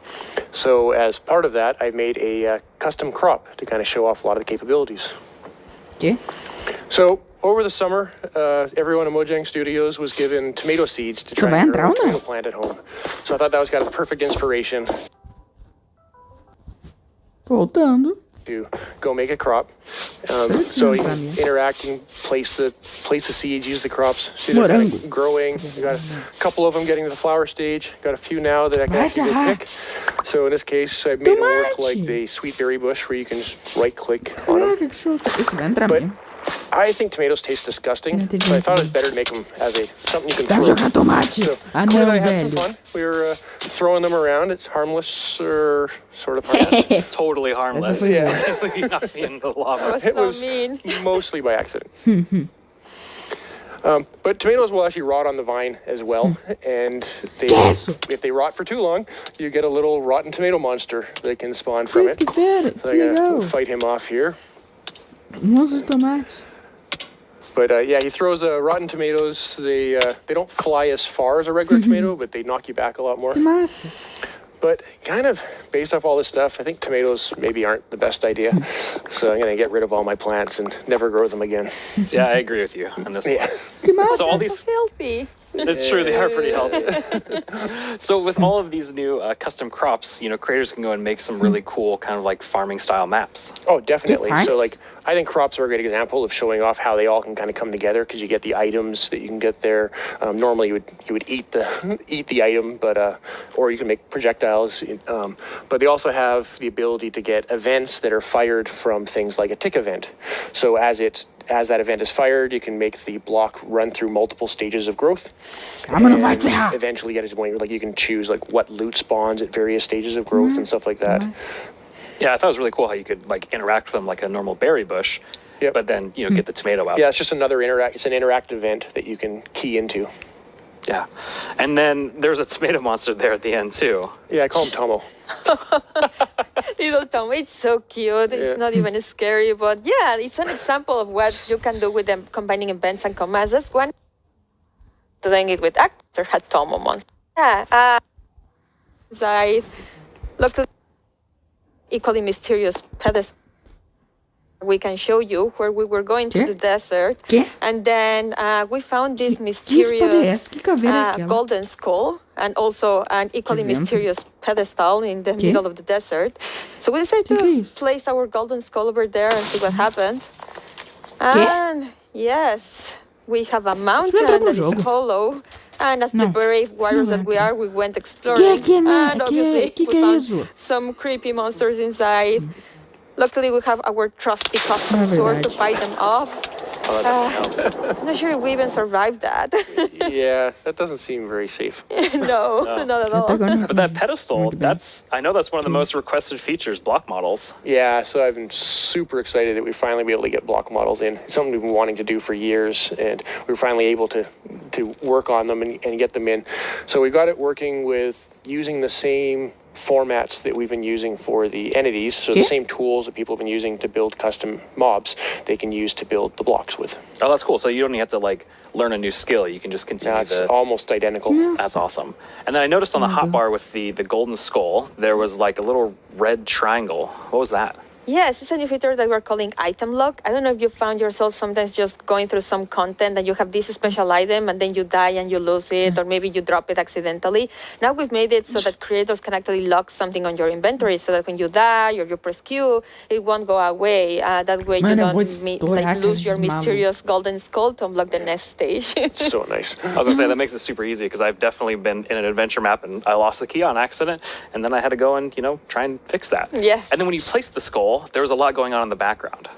So as part of that, I made a custom crop to kind of show off a lot of the capabilities. Okay. So over the summer, everyone at Mojang Studios was given tomato seeds to try and grow a tomato plant at home. So I thought that was kind of the perfect inspiration. Voltando. To go make a crop. So you can interact and place the seeds, use the crops. See they're kind of growing. You got a couple of them getting to the flower stage. Got a few now that I can actually go pick. So in this case, I made it work like the sweet berry bush where you can just right click on them. But I think tomatoes taste disgusting, so I thought it was better to make them as something you can throw. So Claire and I had some fun. We were throwing them around. It's harmless or sort of harmless. Totally harmless. Yeah. Not in the lava. It was mostly by accident. But tomatoes will actually rot on the vine as well, and if they rot for too long, you get a little rotten tomato monster that can spawn from it. So I'm gonna fight him off here. But yeah, he throws rotten tomatoes. They don't fly as far as a regular tomato, but they knock you back a lot more. But kind of based off all this stuff, I think tomatoes maybe aren't the best idea. So I'm going to get rid of all my plants and never grow them again. Yeah, I agree with you on this one. So all these healthy. It's true, they are pretty healthy. So with all of these new custom crops, creators can go and make some really cool kind of like farming style maps. Oh, definitely. So like, I think crops are a great example of showing off how they all can kind of come together because you get the items that you can get there. Normally you would eat the item, but or you can make projectiles. But they also have the ability to get events that are fired from things like a tick event. So as that event is fired, you can make the block run through multiple stages of growth. Eventually get it to the point where like you can choose like what loot spawns at various stages of growth and stuff like that. Yeah, I thought it was really cool how you could like interact with them like a normal berry bush, but then get the tomato out. Yeah, it's just another it's an interactive event that you can key into. Yeah, and then there's a tomato monster there at the end too. Yeah, I call him Tomo. Little Tomo, it's so cute. It's not even scary, but yeah, it's an example of what you can do with them combining events and commands. That's one. Doing it with actor had Tomo monster. Yeah, I looked at equally mysterious pedestal. We can show you where we were going to the desert, and then we found this mysterious golden skull and also an equally mysterious pedestal in the middle of the desert. So we decided to place our golden skull over there and see what happened. And yes, we have a mountain that is hollow. And as the brave warriors that we are, we went exploring. And obviously, we found some creepy monsters inside. Luckily, we have our trusty custom sword to fight them off. I'm not sure if we even survived that. Yeah, that doesn't seem very safe. No, not at all. But that pedestal, I know that's one of the most requested features, block models. Yeah, so I've been super excited that we finally be able to get block models in. It's something we've been wanting to do for years, and we were finally able to work on them and get them in. So we got it working with using the same formats that we've been using for the entities, so the same tools that people have been using to build custom mobs, they can use to build the blocks with. Oh, that's cool. So you don't even have to like learn a new skill. You can just continue. It's almost identical. That's awesome. And then I noticed on the hotbar with the golden skull, there was like a little red triangle. What was that? Yes, it's a new feature that we're calling item lock. I don't know if you found yourself sometimes just going through some content and you have this special item and then you die and you lose it, or maybe you drop it accidentally. Now we've made it so that creators can actually lock something on your inventory so that when you die or you press Q, it won't go away. That way you don't lose your mysterious golden skull to unlock the next stage. So nice. I was going to say, that makes it super easy because I've definitely been in an adventure map and I lost the key on accident and then I had to go and, try and fix that. Yeah. And then when you place the skull, there was a lot going on in the background.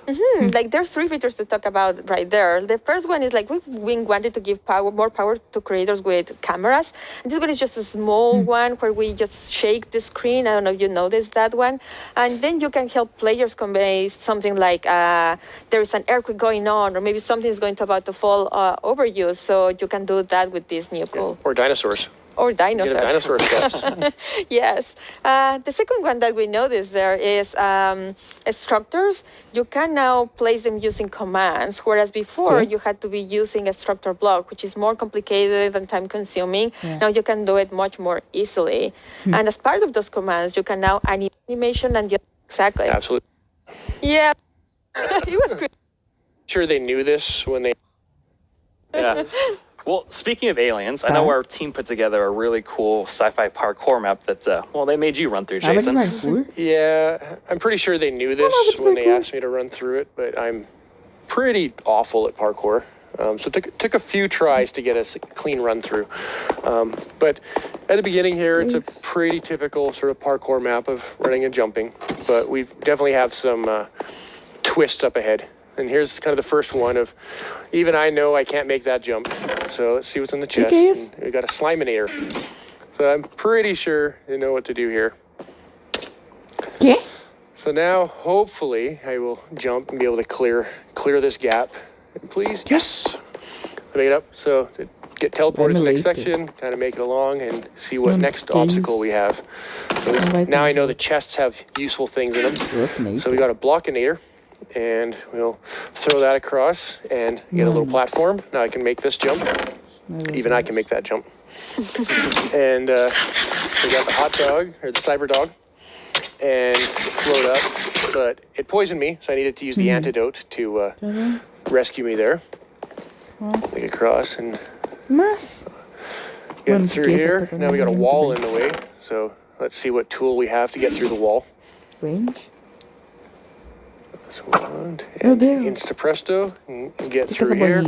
Like there's 3 features to talk about right there. The first one is like we've been wanting to give more power to creators with cameras. And this one is just a small one where we just shake the screen. I don't know if you noticed that one. And then you can help players convey something like there's an earthquake going on, or maybe something is about to fall over you. So you can do that with this new tool. Or dinosaurs. Or dinosaurs. Get a dinosaur steps. Yes. The second one that we noticed there is structures. You can now place them using commands, whereas before you had to be using a structure block, which is more complicated and time-consuming. Now you can do it much more easily. And as part of those commands, you can now animation and exactly. Absolutely. Yeah. It was great. Sure they knew this when they... Yeah. Well, speaking of aliens, I know our team put together a really cool sci-fi parkour map that, they made you run through, Jason. Yeah, I'm pretty sure they knew this when they asked me to run through it, but I'm pretty awful at parkour. So it took a few tries to get a clean run through. But at the beginning here, it's a pretty typical sort of parkour map of running and jumping, but we definitely have some twists up ahead. And here's kind of the first one of, even I know I can't make that jump. So let's see what's in the chest. And we got a Sliminator. So I'm pretty sure you know what to do here. Yeah. So now, hopefully, I will jump and be able to clear this gap. Please, yes. Make it up. So get teleported to the next section, kind of make it along, and see what next obstacle we have. So now I know the chests have useful things in them. So we got a Blockinator. And we'll throw that across and get a little platform. Now I can make this jump. Even I can make that jump. And we got the hot dog, or the cyber dog, and float up. But it poisoned me, so I needed to use the antidote to rescue me there. Take it across and get through here. Now we got a wall in the way, so let's see what tool we have to get through the wall. Range. So and insta presto, and get through here.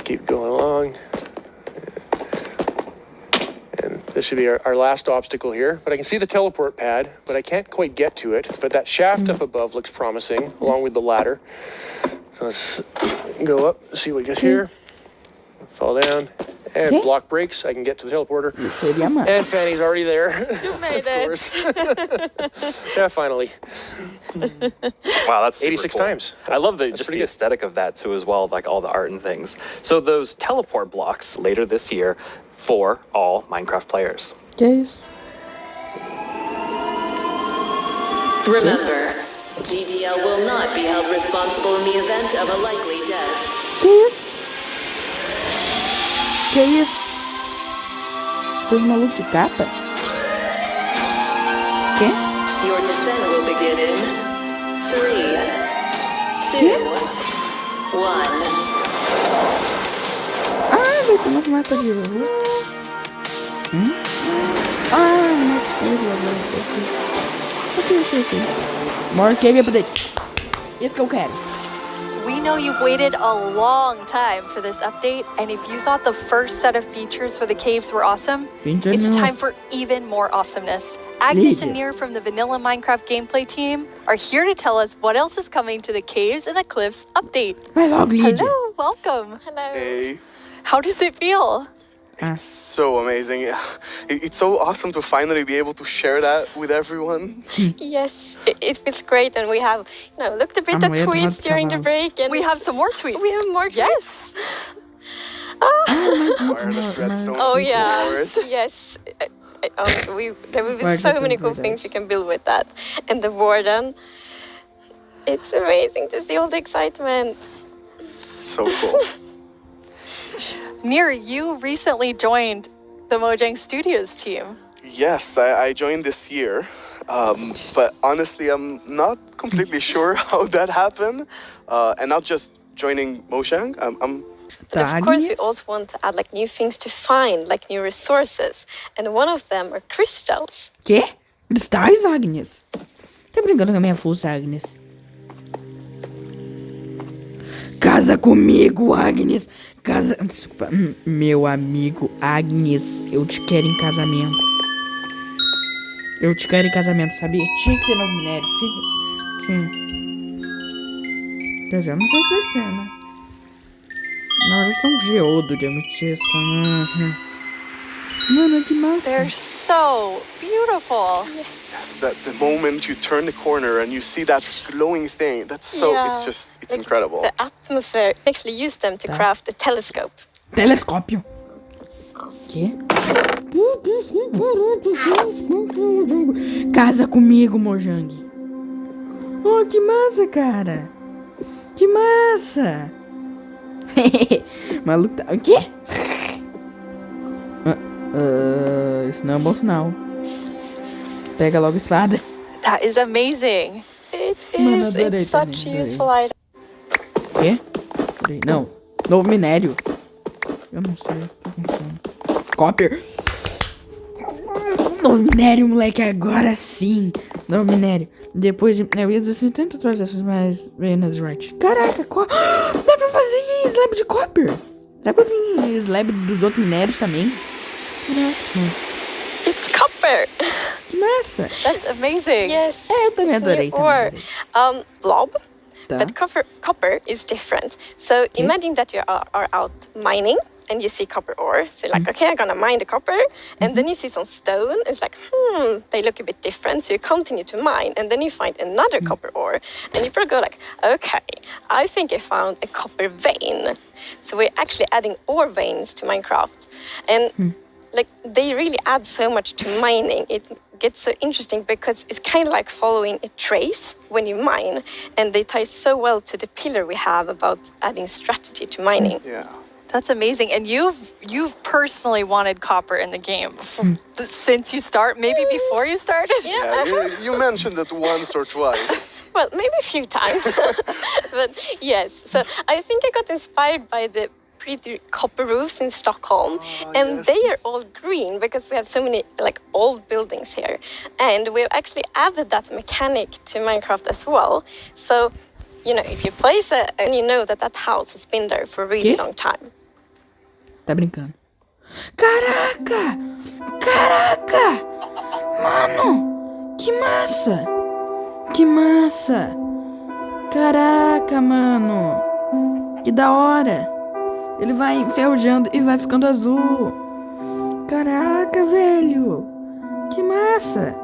Keep going along. And this should be our last obstacle here. But I can see the teleport pad, but I can't quite get to it. But that shaft up above looks promising, along with the ladder. So let's go up, see what gets here. Fall down. And block breaks, I can get to the teleporter. And Fanny's already there. You made it. Yeah, finally. Wow, that's super 86 cool. times. I love the aesthetic of that too as well, like all the art and things. So those teleport blocks later this year for all Minecraft players. Yes. Remember, GDL will not be held responsible in the event of a likely death. Yes. Que é isso? Dois malucos de capa? Quê? Your descent will begin in 3, 2, 1. Ah, vai ser novo mapa de jogo. Ah, não. Ok. More cave update. Esse que eu quero. We know you've waited a long time for this update, and if you thought the first set of features for the caves were awesome, it's time for even more awesomeness. Agnes and Nir from the Vanilla Minecraft gameplay team are here to tell us what else is coming to the Caves and the Cliffs update. Hello, welcome. Hello. Hey. How does it feel? It's so amazing. It's so awesome to finally be able to share that with everyone. Yes, it feels great, and we have, looked a bit at tweets during the break, and we have some more tweets. We have more tweets. Yes. Wireless redstone. Oh yes, yes. There will be so many cool things you can build with that, and the warden. It's amazing to see all the excitement. It's so cool. Nir, you recently joined the Mojang Studios team. Yes, I joined this year, but honestly, I'm not completely sure how that happened, and not just joining Mojang. But of course, we also want to add new things to find, new resources, and one of them are crystals. Quê? Cristais, Agnes? Tá brincando com a minha força, Agnes? Casa comigo, Agnes! Desculpa, meu amigo Agnes, eu te quero em casamento. Eu te quero em casamento, sabia? Tinha que ter novo minério, tinha. Quer dizer, eu não sei se vai ser, né? Na verdade, são geodo de ametista. Mano, que massa. They're so beautiful. Yes, that the moment you turn the corner and you see that glowing thing, it's incredible. The atmosphere, actually use them to craft a telescope. Telescópio. Quê? Casa comigo, Mojang. Oh, que massa, cara. Que massa. Maluco tá... O quê? Isso não é um bom sinal. Pega logo a espada. That is amazing. It is. It's such a useful item. Quê? Peraí, não. Novo minério. Eu não sei o que tá acontecendo. Copper. Novo minério, moleque. Agora sim. Novo minério. Depois de... Eu ia dizer assim, tenta atualizações, mas veio na right. Caraca, dá pra fazer slab de copper. Dá pra vir slab dos outros minérios também. Caraca. It's copper. Que massa. That's amazing. Yes. Eu também adorei. Blob. But copper is different. So imagine that you are out mining and you see copper ore. So you're like, okay, I'm gonna mine the copper. And then you see some stone. It's like, they look a bit different. So you continue to mine. And then you find another copper ore. And you probably go like, okay, I think I found a copper vein. So we're actually adding ore veins to Minecraft. And they really add so much to mining. It gets so interesting because it's kind of like following a trace when you mine, and they tie so well to the pillar we have about adding strategy to mining. Yeah. That's amazing. And you've personally wanted copper in the game since you maybe before you started? Yeah, you mentioned it once or twice. Well, maybe a few times. But yes, so I think I got inspired by the pretty copper roofs in Stockholm, and they are all green because we have so many old buildings here, and we've actually added that mechanic to Minecraft as well. So if you place and you know that house has been there for a really long time. Tá brincando. Caraca! Caraca! Mano! Que massa! Que massa! Caraca, mano! Que da hora! Ele vai enferrujando e vai ficando azul. Caraca, velho. Que massa.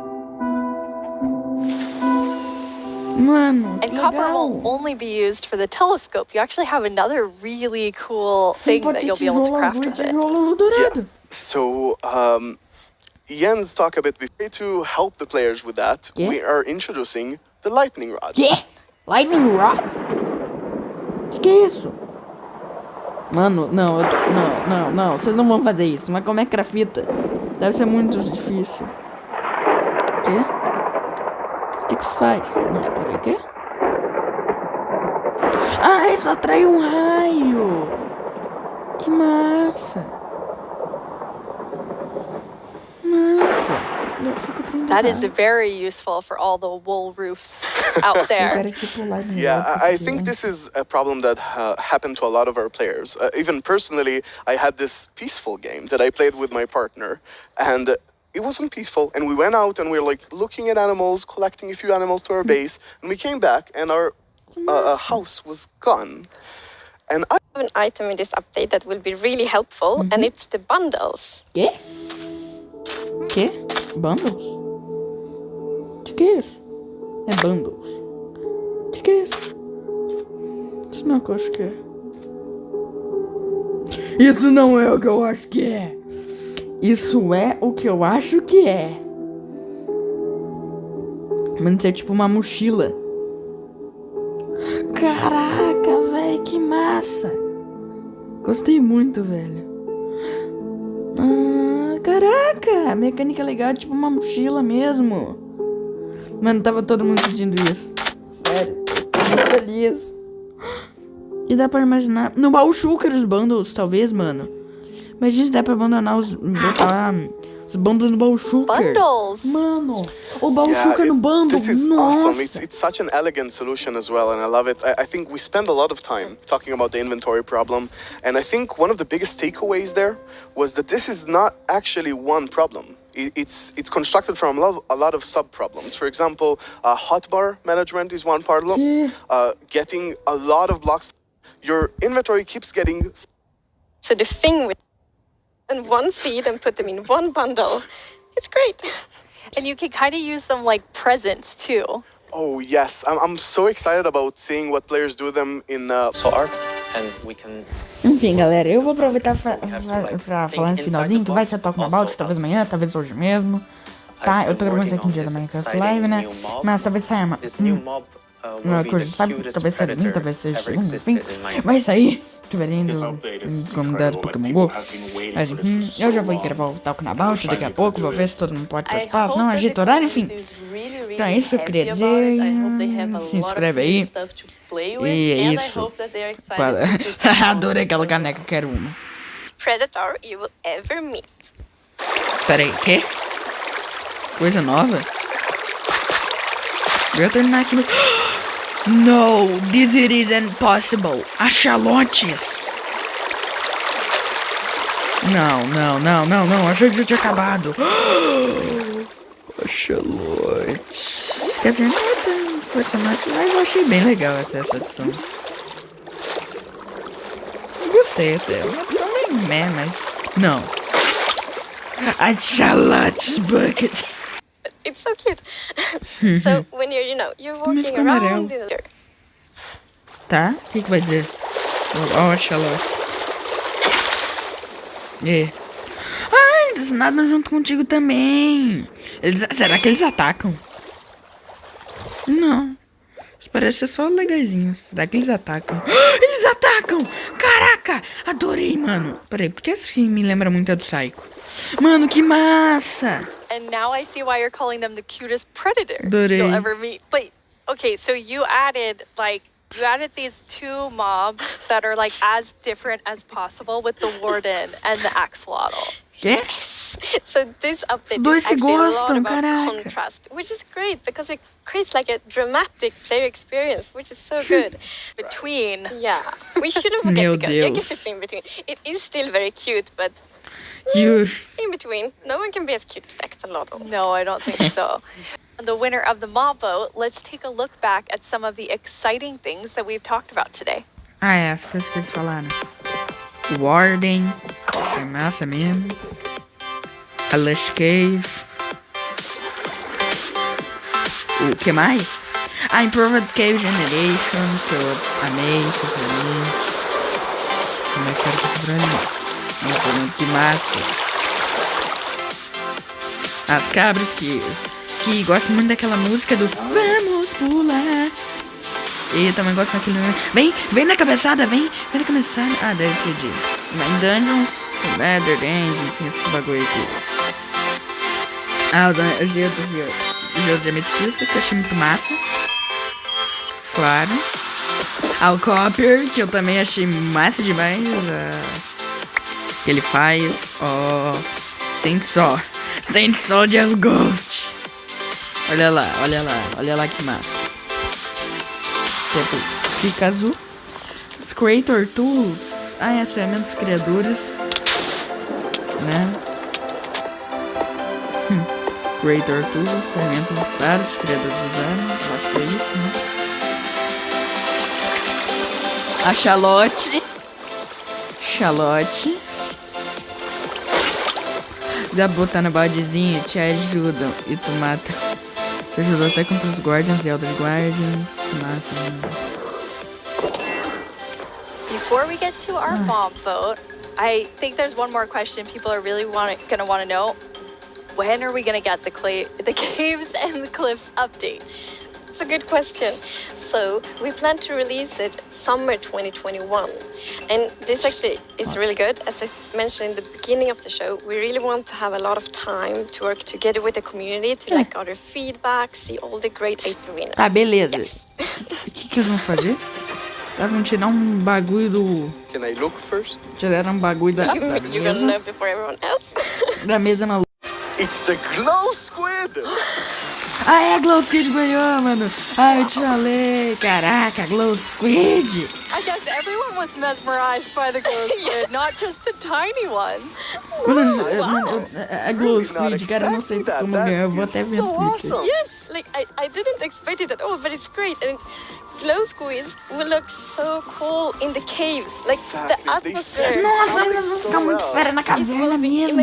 Mano, and copper will only be used for the telescope. You actually have another really cool thing that you'll be able to craft with it. Yeah. So, Jens talked a bit before. To help the players with that, we are introducing the lightning rod. Quê? Lightning rod? Que é isso? Mano, não, vocês não vão fazer isso. Mas como é grafita? Deve ser muito difícil. Quê? O que se faz? Não, peraí, quê? Ah, isso atrai um raio. Que massa. Massa. That is very useful for all the wool roofs out there. Yeah, I think this is a problem that happened to a lot of our players. Even personally, I had this peaceful game that I played with my partner, and it wasn't peaceful. And we went out and we were like looking at animals, collecting a few animals to our base, and we came back and our house was gone. And I have an item in this update that will be really helpful, and it's the bundles. Quê? Quê? Bundles? De que é isso? É bundles. De que é isso? Isso não é o que eu acho que é. Isso não é o que eu acho que é. Isso é o que eu acho que é. Mas isso é tipo uma mochila. Caraca, velho, que massa. Gostei muito, velho. Caraca, a mecânica é legal, tipo uma mochila mesmo. Mano, tava todo mundo pedindo isso. Sério, tô muito feliz. E dá pra imaginar. No baú Shulker os bundles, talvez, mano. Mas diz que dá pra abandonar os bundles no baú Shulker. Bundles! Mano, o baú Shulker no bundle. This is Nossa. awesome. It's such an elegant solution as well, and I love it. I think we spend a lot of time talking about the inventory problem, and I think one of the biggest takeaways there was that this is not actually one problem. It's constructed from a lot of sub-problems. For example, hotbar management is one problem. Getting a lot of blocks. Your inventory keeps getting... So the thing with and one seed and put them in one bundle, it's great. And you can kind of use them like presents too. Oh yes, I'm so excited about seeing what players do them in Enfim, galera, eu vou aproveitar pra falar nesse finalzinho, que vai ser Talking About, talvez amanhã, talvez hoje mesmo. Tá, eu tô gravando isso aqui no dia da Minecraft Live, né? Mas talvez saia uma coisa, sabe? Talvez seja domingo, talvez seja segunda, enfim. Vai sair, estiverendo convidado Pokémon GO. Mas enfim, eu já vou gravar o Talking About daqui a pouco, vou ver se todo mundo pode participar, se não agita horário, enfim. Então é isso que eu queria dizer. Se inscreve aí. E é isso. Adorei aquela caneca, quero uma. Predator you will ever meet. Peraí, quê? Coisa nova? Eu ia terminar aqui no... No, this it isn't possible. Axolotes. Não. Achei que já tinha acabado. Axolotes. Quer dizer, não é tão impressionante, mas eu achei bem legal até essa edição. Eu gostei até. Uma edição bem mas... Não. Axolotes bucket. It's so cute. So when you're walking around in the... Tá? O que vai dizer? Ó, axolote. Ah, eles nadam junto contigo também. Será que eles atacam? Não. Parece ser só legaisinhos. Será que eles atacam? Eles atacam! Caraca! Adorei, mano. Peraí, porque esse me lembra muito do Psycho. Mano, que massa! And now I see why you're calling them the cutest predator Adorei. you'll ever meet. But, okay, so you added these two mobs that are like as different as possible with the warden and the axolotl. Yes. So this update is actually a lot about contrast, which is great because it creates like a dramatic player experience, which is so good. Between. Yeah, we shouldn't forget the guess in between. It is still very cute, but in between, no one can be as cute as axolotl. No, I don't think so. The winner of the mob vote, let's take a look back at some of the exciting things that we've talked about today. As coisas que eles falaram. Warden, é massa mesmo. A Lush Cave. O que mais? A Improved Cave Generation, que eu amei, simplesmente. Como é que era que pra mim? Nossa, muito que massa. As cabras que gostam muito daquela música do Vamos Pular. E eu também gosto daquele... Vem na cabeçada, vem na cabeçada. Ah, deve ser de... Em Dungeons, Better Dungeons, enfim, esse bagulho aqui. Ah, o jogo de Amethyst, que eu achei muito massa. Claro. Ah, o Copper, que eu também achei massa demais. Que ele faz, ó... Sente só. Saint Soldier's Ghost. Olha lá que massa. Fica azul. Os Creator Tools. As ferramentas criadoras. Né? Creator Tools, ferramentas para os criadores usarem. Eu acho que é isso, né? A Charlotte. Dá botar no baldezinho, te ajudam e tu mata. Te ajudou até contra os Guardians e Elder Guardians. Massa, né? Before we get to our mob vote, I think there's one more question people are really gonna want to know. When are we gonna get the Caves and the Cliffs update? It's a good question. So we plan to release it summer 2021. And this actually is really good. As I mentioned in the beginning of the show, we really want to have a lot of time to work together with the community to like gather feedback, see all the great arenas. Tá, beleza. O que eles vão fazer? Vão tirar bagulho do... Can I look first? Tiraram bagulho da You're gonna know before everyone else. Da mesa maluca. It's the Glow Squid! Glow Squid ganhou, mano. Eu te falei. Caraca, Glow Squid. I guess everyone was mesmerized by the Glow Squid, not just the tiny ones. Mano, a Glow Squid, cara, eu não sei como ganhou. Eu vou até ver no Twitter. Yes, like I didn't expect it at all, but it's great. And Glow Squids will look so cool in the caves. Like the atmosphere. Nossa, eles vão ficar muito fera na caverna mesmo.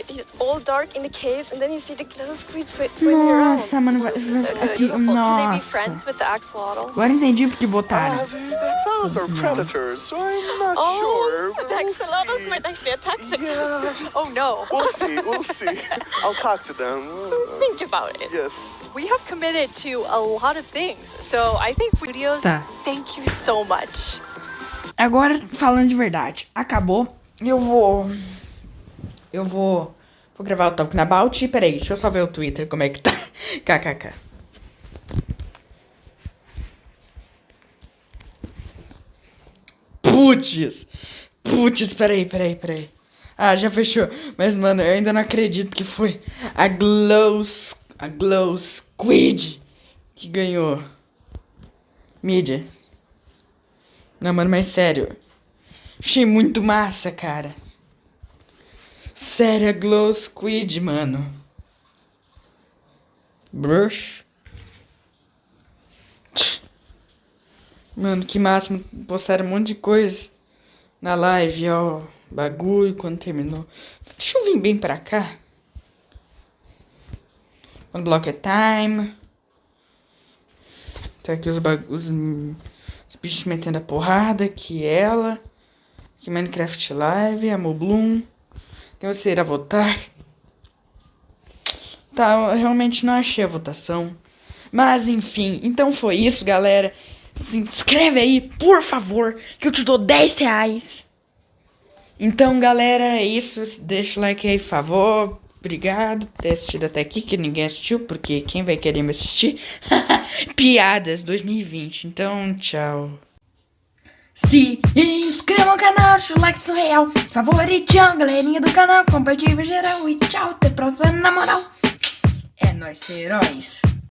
It's all dark in the caves, and then you see the Glow Squids swimming around. Nossa, mano, vai aqui. Can they be Nossa. friends with the axolotls? Agora entendi porque botaram. The axolotls are predators, so I'm not sure. The axolotls might actually attack the Glow Squid. Oh no. We'll see. I'll talk to them. Think about it. Yes. We have committed to a lot of things, so I think Studios, thank you so much. Agora, falando de verdade, acabou. Eu vou gravar o Talking About. Peraí, deixa eu só ver o Twitter, como é que tá. KKK. Putz, peraí. Já fechou. Mas, mano, eu ainda não acredito que foi a Glow Squid que ganhou. Mídia. Não, mano, mas sério. Achei muito massa, cara. Sério, a Glow Squid, mano. Brush. Mano, que máximo. Postaram um monte de coisa na live, ó. Bagulho, quando terminou. Deixa eu vir bem pra cá. Quando bloco é time. Tá aqui os bichos metendo a porrada. Aqui ela. Aqui Minecraft Live. A Moblum. Tem você ir a votar. Tá, eu realmente não achei a votação. Mas enfim, então foi isso, galera. Se inscreve aí, por favor, que eu te dou R$10. Então, galera, é isso. Deixa o like aí, por favor. Obrigado por ter assistido até aqui, que ninguém assistiu, porque quem vai querer me assistir? Piadas 2020. Então, tchau. Se inscreva no canal, deixa o like surreal. Favoritão, galerinha do canal. Compartilha geral e tchau. Até a próxima, na moral. É nóis, heróis.